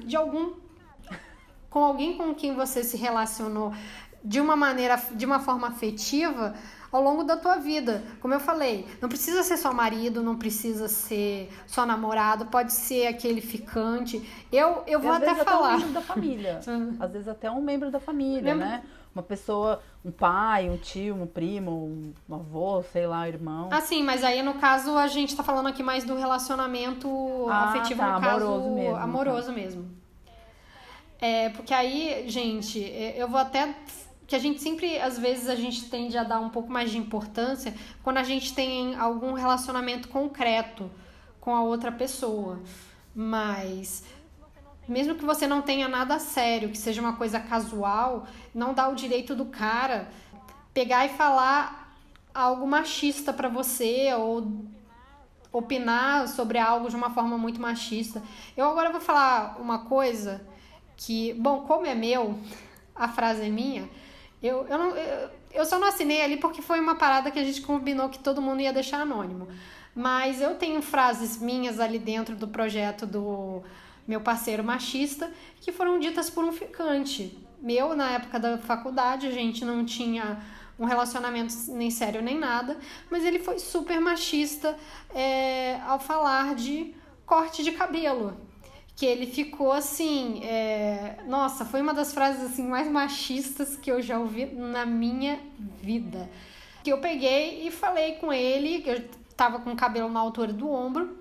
com alguém com quem você se relacionou de uma forma afetiva ao longo da tua vida. Como eu falei, não precisa ser só marido, não precisa ser só namorado, pode ser aquele ficante. Eu vou até falar. Às vezes até um membro da família. Às vezes até um membro da família, né? Uma pessoa, um pai, um tio, um primo, um avô, sei lá, irmão. Sim, mas aí no caso a gente tá falando aqui mais do relacionamento afetivo, no caso amoroso mesmo. Porque aí, gente, eu vou até... que a gente sempre, às vezes, a gente tende a dar um pouco mais de importância quando a gente tem algum relacionamento concreto com a outra pessoa. Mas, mesmo que você não tenha nada sério, que seja uma coisa casual, não dá o direito do cara pegar e falar algo machista pra você, ou opinar sobre algo de uma forma muito machista. Eu agora vou falar uma coisa que, bom, como é meu, a frase é minha... Eu só não assinei ali porque foi uma parada que a gente combinou que todo mundo ia deixar anônimo. Mas eu tenho frases minhas ali dentro do projeto do Meu Parceiro Machista que foram ditas por um ficante meu na época da faculdade. A gente não tinha um relacionamento nem sério nem nada, mas ele foi super machista ao falar de corte de cabelo. Que ele ficou assim, nossa, foi uma das frases assim mais machistas que eu já ouvi na minha vida. Que eu peguei e falei com ele, que eu tava com o cabelo na altura do ombro.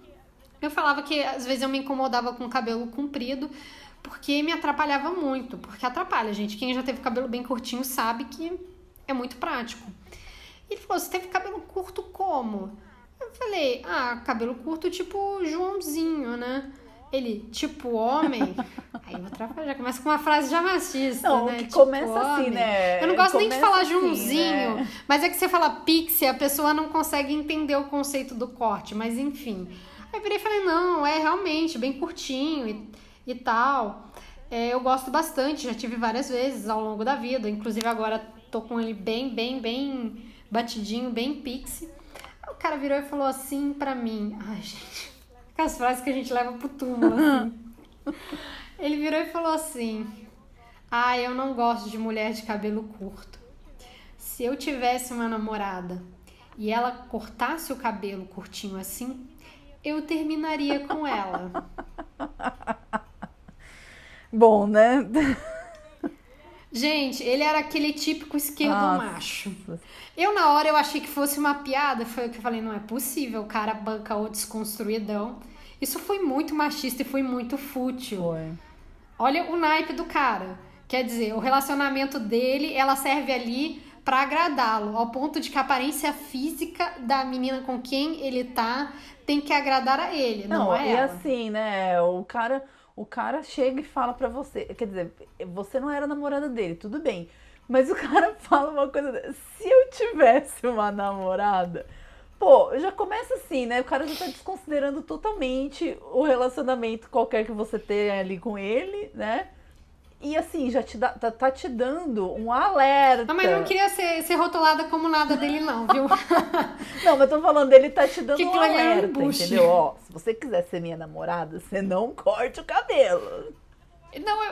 Eu falava que às vezes eu me incomodava com o cabelo comprido, porque me atrapalhava muito. Porque atrapalha, gente. Quem já teve cabelo bem curtinho sabe que é muito prático. E ele falou, você teve cabelo curto como? Eu falei, cabelo curto tipo Joãozinho, né? Ele, tipo homem, aí eu vou atrapalhar, já começa com uma frase já machista, não, né? Que tipo começa homem. Assim, né? Eu não gosto nem de falar assim, Joãozinho, né? Mas é que você fala pixie, a pessoa não consegue entender o conceito do corte, mas enfim. Aí eu virei e falei, não, realmente bem curtinho e tal. Eu gosto bastante, já tive várias vezes ao longo da vida, inclusive agora tô com ele bem batidinho, bem pixie. Aí o cara virou e falou assim pra mim, ai gente... as frases que a gente leva pro túmulo, assim. Ele virou e falou assim, eu não gosto de mulher de cabelo curto. Se eu tivesse uma namorada e ela cortasse o cabelo curtinho assim, eu terminaria com ela. Bom, né? Gente, ele era aquele típico esquerdo macho. Eu, na hora, eu achei que fosse uma piada. Foi o que eu falei, não é possível. O cara banca o desconstruidão. Isso foi muito machista e foi muito fútil. Foi. Olha o naipe do cara. Quer dizer, o relacionamento dele, ela serve ali pra agradá-lo. Ao ponto de que a aparência física da menina com quem ele tá tem que agradar a ele, não é ela. E assim, né? O cara chega e fala pra você, quer dizer, você não era namorada dele, tudo bem, mas o cara fala uma coisa, se eu tivesse uma namorada, Pô, já começa assim, né? O cara já tá desconsiderando totalmente o relacionamento qualquer que você tenha ali com ele, né? E assim, já tá te dando um alerta. Não, mas não queria ser rotulada como nada dele, não, viu? Não, mas tô falando, ele tá te dando Que um aquilo ali é um alerta, embuste. entendeu? Ó, se você quiser ser minha namorada, você não corte o cabelo. Não,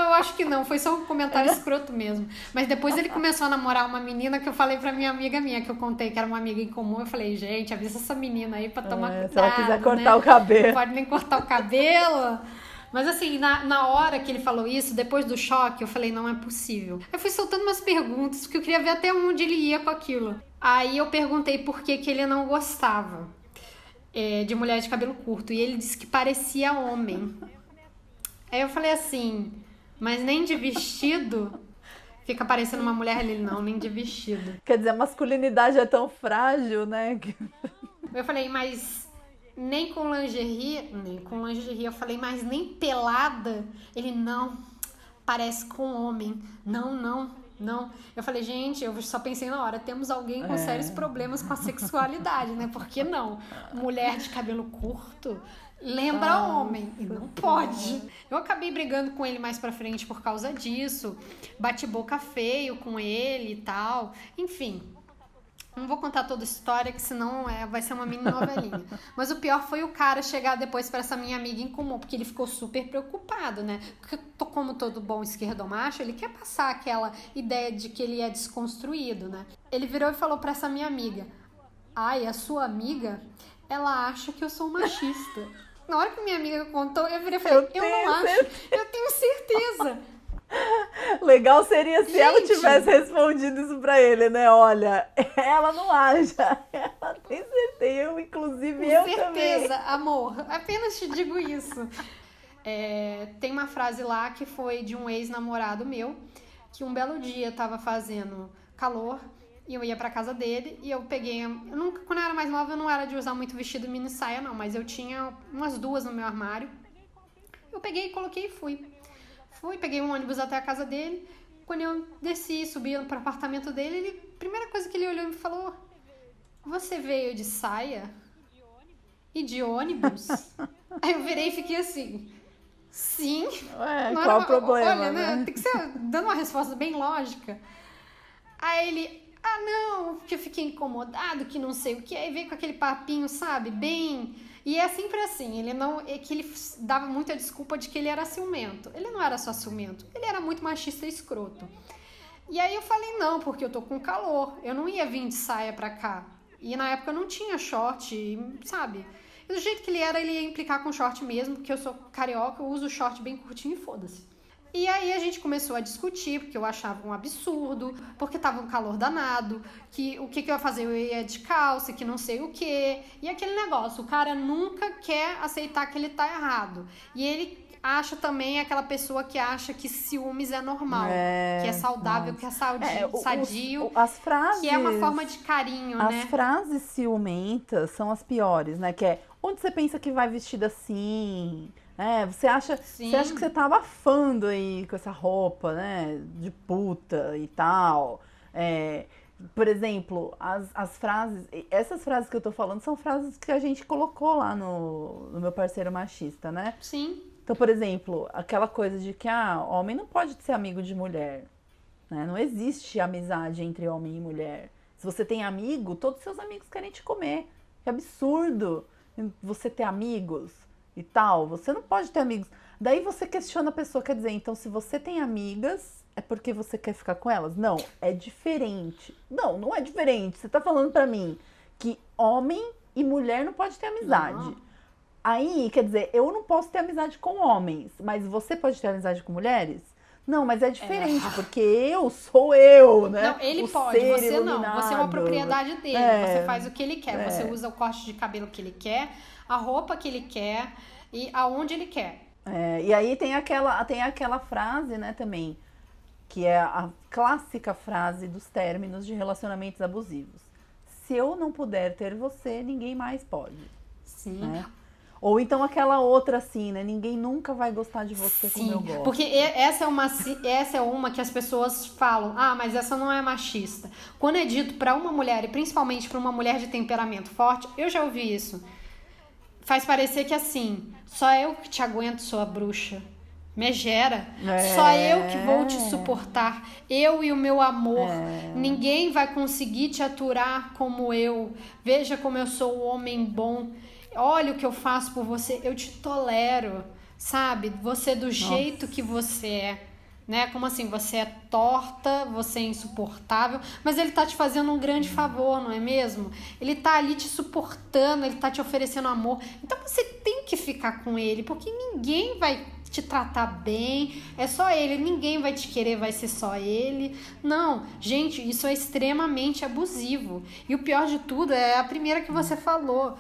eu acho que não. Foi só um comentário escroto mesmo. Mas depois ele começou a namorar uma menina que eu falei pra minha amiga minha, que eu contei que era uma amiga em comum. Eu falei, gente, avisa essa menina aí pra tomar cuidado, se ela quiser cortar né? o cabelo. Não pode nem cortar o cabelo. Mas assim, na hora que ele falou isso, depois do choque, eu falei, não é possível. Eu fui soltando umas perguntas, porque eu queria ver até onde ele ia com aquilo. Aí eu perguntei por que ele não gostava de mulher de cabelo curto. E ele disse que parecia homem. Aí eu falei assim, mas nem de vestido fica parecendo uma mulher? Ele, não, nem de vestido. Quer dizer, a masculinidade é tão frágil, né? Eu falei, mas nem com lingerie? Nem com lingerie. Eu falei, mas nem pelada? Ele, não, parece com homem. Não. Eu falei, gente, eu só pensei na hora, temos alguém com sérios problemas com a sexualidade, né? Por que não? Mulher de cabelo curto lembra homem, e não pode. Eu acabei brigando com ele mais pra frente por causa disso, bati boca feio com ele e tal, enfim. Não vou contar toda a história, que senão vai ser uma mini novelinha. Mas o pior foi o cara chegar depois pra essa minha amiga em comum, porque ele ficou super preocupado, né? Porque como todo bom esquerdomacho, ele quer passar aquela ideia de que ele é desconstruído, né? Ele virou e falou pra essa minha amiga, ai, a sua amiga, ela acha que eu sou machista. Na hora que minha amiga contou, eu virei e falei, eu não acho, eu tenho certeza. Legal seria se ela Gente, tivesse respondido isso pra ele, né? Olha, ela não acha, ela tem certeza, eu inclusive eu também. Com certeza, amor, apenas te digo isso. Tem uma frase lá que foi de um ex-namorado meu, que um belo dia tava fazendo calor e eu ia pra casa dele e eu peguei, quando eu era mais nova eu não era de usar muito vestido mini saia não, mas eu tinha umas 2 no meu armário. Eu peguei, coloquei e fui, peguei um ônibus até a casa dele. Quando eu desci, subi pro apartamento dele, a primeira coisa que ele olhou e me falou, você veio de saia? E de ônibus? Aí eu virei e fiquei assim, sim. Qual o problema, olha, né? Tem que ser dando uma resposta bem lógica. Aí ele, não, que eu fiquei incomodado, que não sei o que. Aí veio com aquele papinho, sabe, bem... E é sempre assim, ele dava muita desculpa de que ele era ciumento. Ele não era só ciumento, ele era muito machista e escroto. E aí eu falei, não, porque eu tô com calor, eu não ia vir de saia pra cá. E na época eu não tinha short, sabe? E do jeito que ele era, ele ia implicar com short mesmo, porque eu sou carioca, eu uso short bem curtinho e foda-se. E aí a gente começou a discutir, porque eu achava um absurdo, porque tava um calor danado, que o que eu ia fazer? Eu ia de calça, que não sei o quê. E aquele negócio, o cara nunca quer aceitar que ele tá errado. E ele acha também aquela pessoa que acha que ciúmes é normal, que é saudável, que é sadio, as frases, que é uma forma de carinho, né? As frases ciumentas são as piores, né? Que é, onde você pensa que vai vestida assim... você acha que você tá abafando aí com essa roupa, né, de puta e tal. Por exemplo, as frases, essas frases que eu tô falando são frases que a gente colocou lá no Meu Parceiro Machista, né? Sim. Então, por exemplo, aquela coisa de que, homem não pode ser amigo de mulher, né? Não existe amizade entre homem e mulher. Se você tem amigo, todos os seus amigos querem te comer. Que absurdo você ter amigos e tal, você não pode ter amigos. Daí você questiona a pessoa, quer dizer, então se você tem amigas, é porque você quer ficar com elas? Não, é diferente. Não é diferente. Você tá falando pra mim que homem e mulher não pode ter amizade. Não. Aí, quer dizer, eu não posso ter amizade com homens, mas você pode ter amizade com mulheres? Não, mas é diferente, porque eu sou eu, né? Não, ele pode, você iluminado. Não. Você é uma propriedade dele, você faz o que ele quer. Você usa o corte de cabelo que ele quer, a roupa que ele quer e aonde ele quer. E aí tem aquela frase, né, também, que é a clássica frase dos términos de relacionamentos abusivos. Se eu não puder ter você, ninguém mais pode. Sim. Né? Ou então aquela outra assim, né? Ninguém nunca vai gostar de você como eu gosto. Porque essa é uma que as pessoas falam, mas essa não é machista. Quando é dito pra uma mulher, e principalmente pra uma mulher de temperamento forte, eu já ouvi isso. Faz parecer que assim, só eu que te aguento, sua bruxa. Megera. Só eu que vou te suportar. Eu e o meu amor. Ninguém vai conseguir te aturar como eu. Veja como eu sou um homem bom. Olha o que eu faço por você. Eu te tolero. Sabe? Você do jeito que você é. Né? Como assim? Você é torta, você é insuportável, mas ele tá te fazendo um grande favor, não é mesmo? Ele tá ali te suportando, ele tá te oferecendo amor. Então você tem que ficar com ele, porque ninguém vai te tratar bem, é só ele, ninguém vai te querer, vai ser só ele. Não, gente, isso é extremamente abusivo. E o pior de tudo é a primeira que você falou.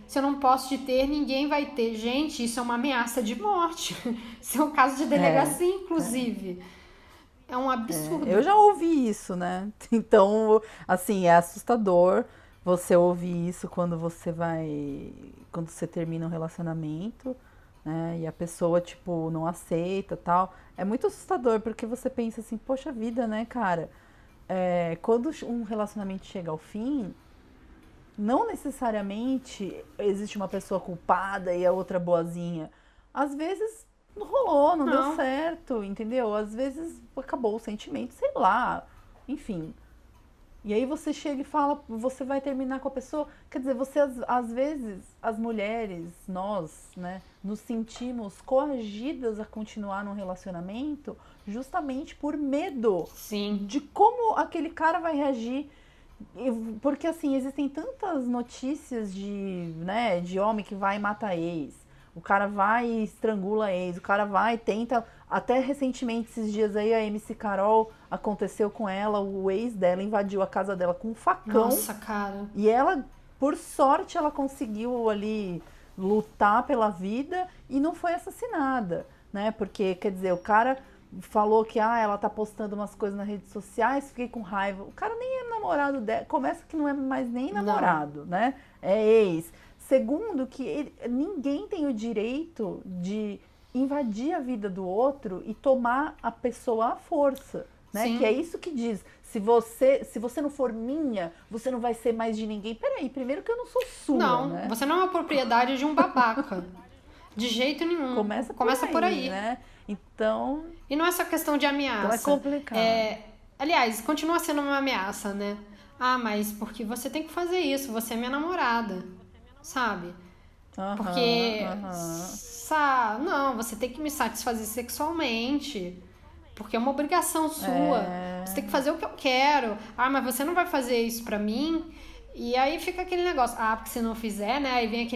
Se eu não posso te ter, ninguém vai ter. Gente, isso é uma ameaça de morte. Isso é um caso de delegacia, inclusive. É um absurdo. Eu já ouvi isso, né? Então, assim, é assustador você ouvir isso quando você termina um relacionamento, né? E a pessoa, tipo, não aceita, tal. É muito assustador, porque você pensa assim, poxa vida, né, cara? Quando um relacionamento chega ao fim, não necessariamente existe uma pessoa culpada e a outra boazinha. Às vezes não rolou, não deu certo, entendeu? Às vezes acabou o sentimento, sei lá, enfim. E aí você chega e fala, você vai terminar com a pessoa. Quer dizer, você, às vezes, as mulheres, nós, né, nos sentimos coagidas a continuar num relacionamento justamente por medo de como aquele cara vai reagir. Porque, assim, existem tantas notícias de homem que vai e mata ex. O cara vai e estrangula ex. O cara vai e tenta... Até recentemente, esses dias aí, a MC Carol, aconteceu com ela, o ex dela invadiu a casa dela com um facão. Nossa, cara. E ela, por sorte, ela conseguiu ali lutar pela vida e não foi assassinada, né? Porque, quer dizer, o cara falou que ela tá postando umas coisas nas redes sociais, fiquei com raiva. O cara nem é namorado dela, começa que não é mais nem namorado, né? É ex. Segundo, que ninguém tem o direito de invadir a vida do outro e tomar a pessoa à força, né? Sim. Que é isso que diz. Se você não for minha, você não vai ser mais de ninguém. Peraí, primeiro que eu não sou sua, Não, né? você não é uma propriedade de um babaca. De jeito nenhum. Começa por aí, né? Então... E não é só questão de ameaça. Então é complicado. Aliás, continua sendo uma ameaça, né? Mas porque você tem que fazer isso, você é minha namorada, sabe? Porque... Não, você tem que me satisfazer sexualmente, porque é uma obrigação sua. Você tem que fazer o que eu quero. Mas você não vai fazer isso pra mim? E aí fica aquele negócio. Porque se não fizer, né? Aí vem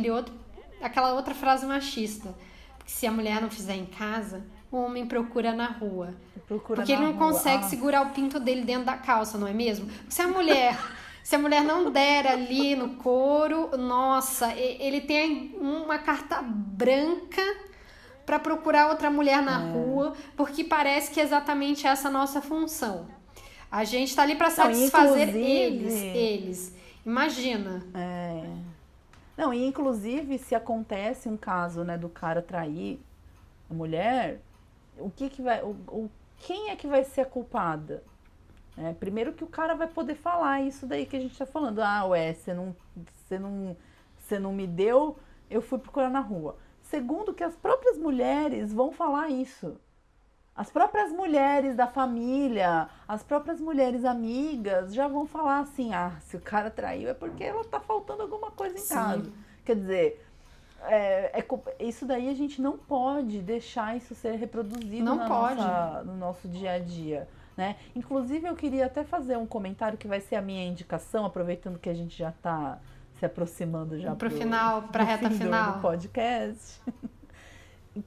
aquela outra frase machista. Porque se a mulher não fizer em casa, o homem procura na rua. Porque ele não consegue segurar o pinto dele dentro da calça, não é mesmo? Se a mulher não der ali no couro, nossa, ele tem uma carta branca para procurar outra mulher na rua, porque parece que é exatamente essa a nossa função. A gente tá ali para satisfazer eles. Imagina. Não, e inclusive se acontece um caso, né, do cara trair a mulher, quem é que vai ser a culpada? Primeiro que o cara vai poder falar isso daí que a gente tá falando. Você não me deu, eu fui procurar na rua. Segundo, que as próprias mulheres vão falar isso. As próprias mulheres da família, as próprias mulheres amigas já vão falar assim, se o cara traiu é porque ela tá faltando alguma coisa em casa. Quer dizer, isso daí a gente não pode deixar isso ser reproduzido no nosso dia a dia. Né? Inclusive, eu queria até fazer um comentário que vai ser a minha indicação, aproveitando que a gente já está se aproximando já para a reta final do podcast,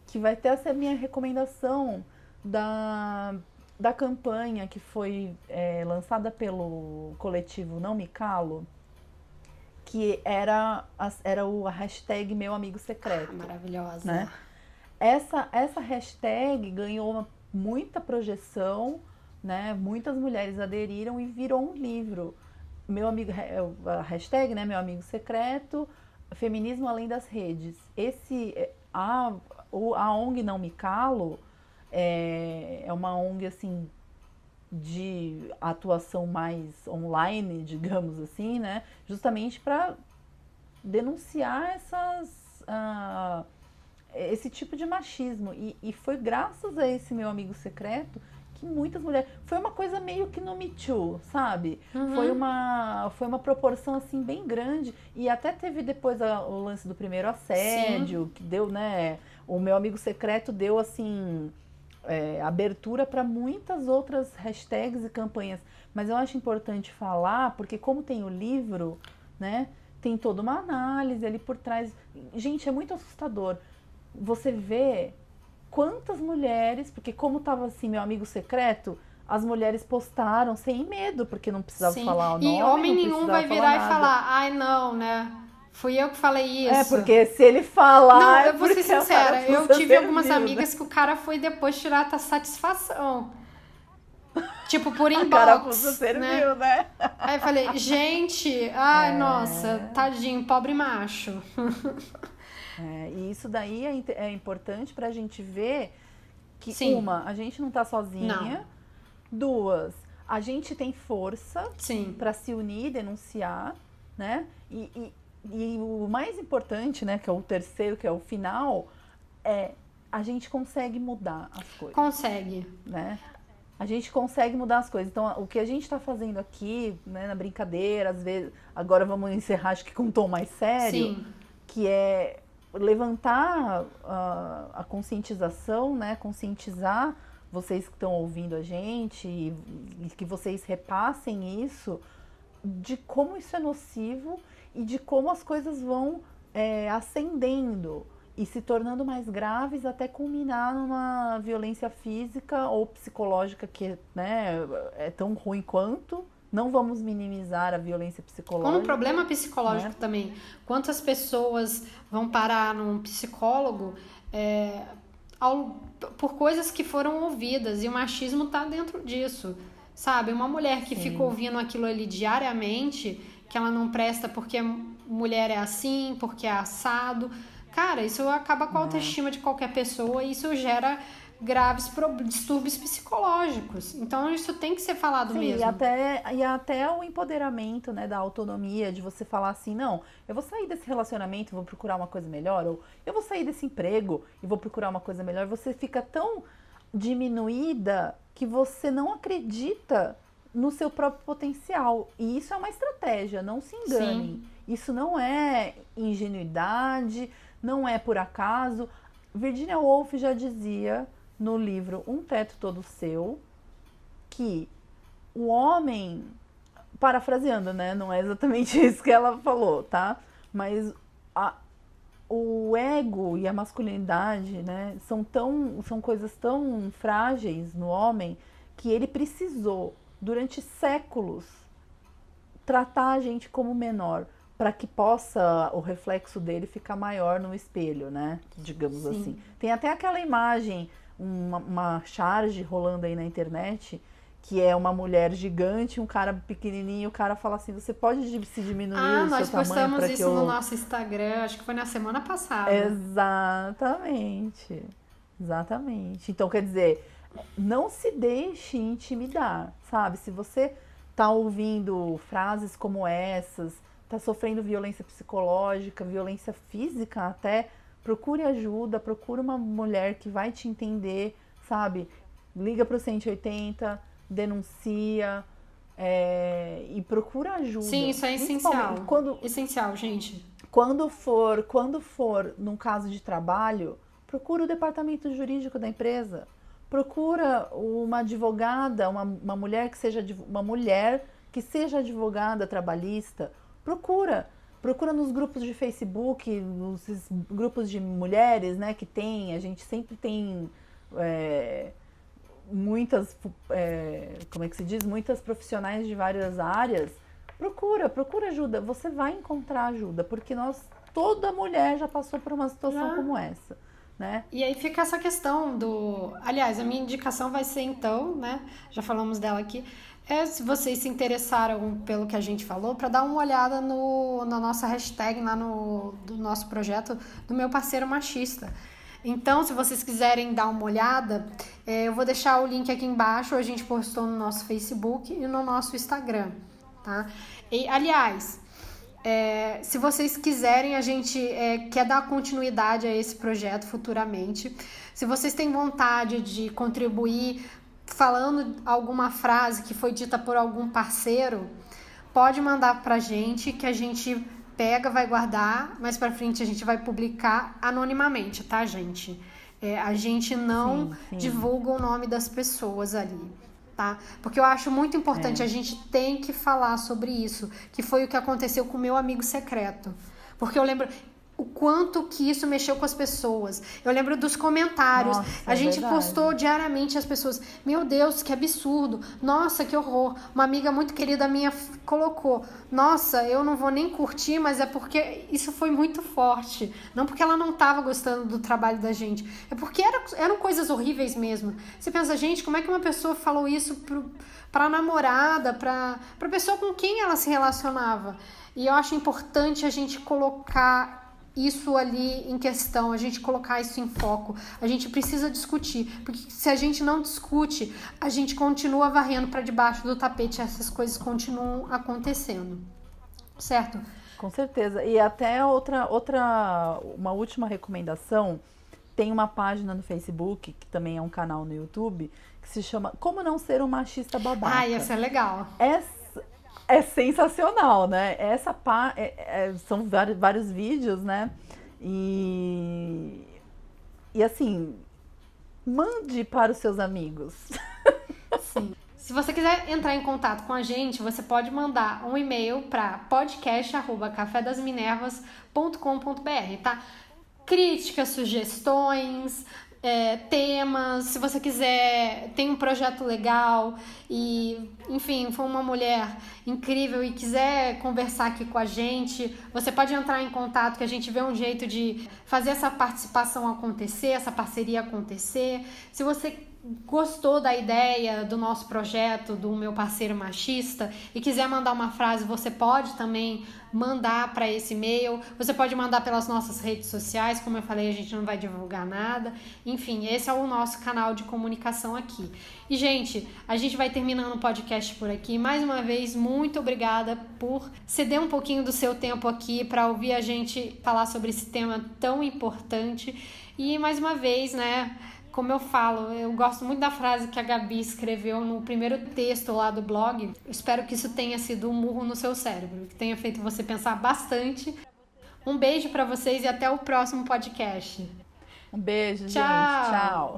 que vai ter essa minha recomendação da campanha que foi lançada pelo coletivo Não Me Calo, que era a hashtag Meu Amigo Secreto. Maravilhosa. Né? Essa hashtag ganhou muita projeção, né? Muitas mulheres aderiram e virou um livro. A hashtag, né, Meu Amigo Secreto, Feminismo Além das Redes. A ONG Não Me Calo é uma ONG assim de atuação mais online, digamos assim, né? Justamente para denunciar esse tipo de machismo. E foi graças a esse meu amigo secreto que muitas mulheres... Foi uma coisa meio que no Me Too, sabe? Uhum. Foi uma proporção, assim, bem grande. E até teve depois o lance do primeiro assédio, Sim. que deu, né? O meu amigo secreto deu, assim, abertura para muitas outras hashtags e campanhas. Mas eu acho importante falar, porque como tem o livro, né? Tem toda uma análise ali por trás. Gente, é muito assustador. Você vê quantas mulheres, porque como estava assim, meu amigo secreto, as mulheres postaram sem medo, porque não precisava Sim. falar o E nome, homem não nenhum precisava vai falar virar e nada. falar, ai não, né? Fui eu que falei isso. Porque se ele falar. Não, é eu vou ser porque a sincera, eu parafusa tive algumas serviu, né? amigas que o cara foi depois tirar a satisfação. Tipo, por A carapuça inbox, né? serviu, né? Aí eu falei, gente, ai, nossa, tadinho, pobre macho. E isso daí é importante pra gente ver que, Sim. a gente não tá sozinha. Não. 2, a gente tem força Sim. pra se unir e denunciar, né? E o mais importante, né, que é o terceiro, que é o final, a gente consegue mudar as coisas. Consegue. Né? A gente consegue mudar as coisas. Então, o que a gente está fazendo aqui, né, na brincadeira, às vezes, agora vamos encerrar, acho que com um tom mais sério, Sim. que é levantar a conscientização, né, conscientizar vocês que estão ouvindo a gente e que vocês repassem isso, de como isso é nocivo e de como as coisas vão ascendendo e se tornando mais graves até culminar numa violência física ou psicológica que, né, é tão ruim quanto. Não vamos minimizar a violência psicológica. Como problema psicológico, né? também. Quantas pessoas vão parar num psicólogo por coisas que foram ouvidas, e o machismo tá dentro disso, sabe? Uma mulher que fica ouvindo aquilo ali diariamente, que ela não presta porque mulher é assim, porque é assado. Cara, isso acaba com a autoestima de qualquer pessoa e isso gera graves distúrbios psicológicos. Então isso tem que ser falado mesmo. E até o empoderamento, né, da autonomia, de você falar assim, não, eu vou sair desse relacionamento e vou procurar uma coisa melhor, ou eu vou sair desse emprego e vou procurar uma coisa melhor. Você fica tão diminuída que você não acredita no seu próprio potencial. E isso é uma estratégia, não se enganem. Sim. Isso não é ingenuidade, não é por acaso. Virginia Woolf já dizia no livro Um Teto Todo Seu que o homem, parafraseando, né? Não é exatamente isso que ela falou, tá? Mas o ego e a masculinidade, né? São coisas tão frágeis no homem que ele precisou, durante séculos, tratar a gente como menor, para que possa o reflexo dele ficar maior no espelho, né? Digamos assim. Tem até aquela imagem, uma charge rolando aí na internet, que é uma mulher gigante, um cara pequenininho, o cara fala assim, você pode se diminuir o seu tamanho para que eu... nós postamos isso no nosso Instagram, acho que foi na semana passada. Exatamente. Então, quer dizer, não se deixe intimidar, sabe? Se você tá ouvindo frases como essas, tá sofrendo violência psicológica, violência física até, procure ajuda, procure uma mulher que vai te entender, sabe? Liga pro 180, denuncia e procura ajuda. Sim, isso é essencial. Essencial, gente. Quando for num caso de trabalho, procura o departamento jurídico da empresa. Procura uma advogada, uma mulher que seja advogada trabalhista. Procura nos grupos de Facebook, nos grupos de mulheres, né, que tem, a gente sempre tem muitas, como é que se diz, muitas profissionais de várias áreas. Procura ajuda, você vai encontrar ajuda, porque toda mulher já passou por uma situação como essa, né? E aí fica essa questão aliás, a minha indicação vai ser então, né, já falamos dela aqui, Se vocês se interessaram pelo que a gente falou, para dar uma olhada na nossa hashtag lá do nosso projeto do Meu Parceiro Machista. Então, se vocês quiserem dar uma olhada, eu vou deixar o link aqui embaixo. A gente postou no nosso Facebook e no nosso Instagram, tá? E, aliás, se vocês quiserem, a gente quer dar continuidade a esse projeto futuramente. Se vocês têm vontade de contribuir falando alguma frase que foi dita por algum parceiro, pode mandar pra gente, que a gente pega, vai guardar, mais pra frente a gente vai publicar anonimamente, tá, gente? A gente não divulga o nome das pessoas ali, tá? Porque eu acho muito importante, a gente tem que falar sobre isso, que foi o que aconteceu com o meu amigo secreto. Porque eu lembro o quanto que isso mexeu com as pessoas. Eu lembro dos comentários. Nossa, a gente verdade. postou diariamente as pessoas. Meu Deus, que absurdo. Nossa, que horror. Uma amiga muito querida minha colocou. Nossa, eu não vou nem curtir, mas é porque isso foi muito forte. Não porque ela não estava gostando do trabalho da gente. É porque eram coisas horríveis mesmo. Você pensa, gente, como é que uma pessoa falou isso pra namorada, pra pessoa com quem ela se relacionava? E eu acho importante a gente colocar isso ali em questão, a gente colocar isso em foco. A gente precisa discutir, porque se a gente não discute, a gente continua varrendo para debaixo do tapete, essas coisas continuam acontecendo, certo? Com certeza. E até uma última recomendação, tem uma página no Facebook, que também é um canal no YouTube, que se chama Como Não Ser um Machista Babaca. Essa é legal. É sensacional, né? São vários vídeos, né? E assim, mande para os seus amigos. Sim. Se você quiser entrar em contato com a gente, você pode mandar um e-mail para podcast@cafedasminervas.com.br, tá? Críticas, sugestões, temas, se você quiser, tem um projeto legal e, enfim, for uma mulher incrível e quiser conversar aqui com a gente, você pode entrar em contato, que a gente vê um jeito de fazer essa participação acontecer, essa parceria acontecer. Se você gostou da ideia do nosso projeto, do Meu Parceiro Machista, e quiser mandar uma frase, você pode também mandar para esse e-mail. Você pode mandar pelas nossas redes sociais, como eu falei, a gente não vai divulgar nada. Enfim, esse é o nosso canal de comunicação aqui. E, gente, a gente vai terminando o podcast por aqui. Mais uma vez, muito obrigada por ceder um pouquinho do seu tempo aqui para ouvir a gente falar sobre esse tema tão importante. E, mais uma vez, né, como eu falo, eu gosto muito da frase que a Gabi escreveu no primeiro texto lá do blog. Eu espero que isso tenha sido um murro no seu cérebro, que tenha feito você pensar bastante. Um beijo para vocês e até o próximo podcast. Um beijo, Tchau. gente. Tchau.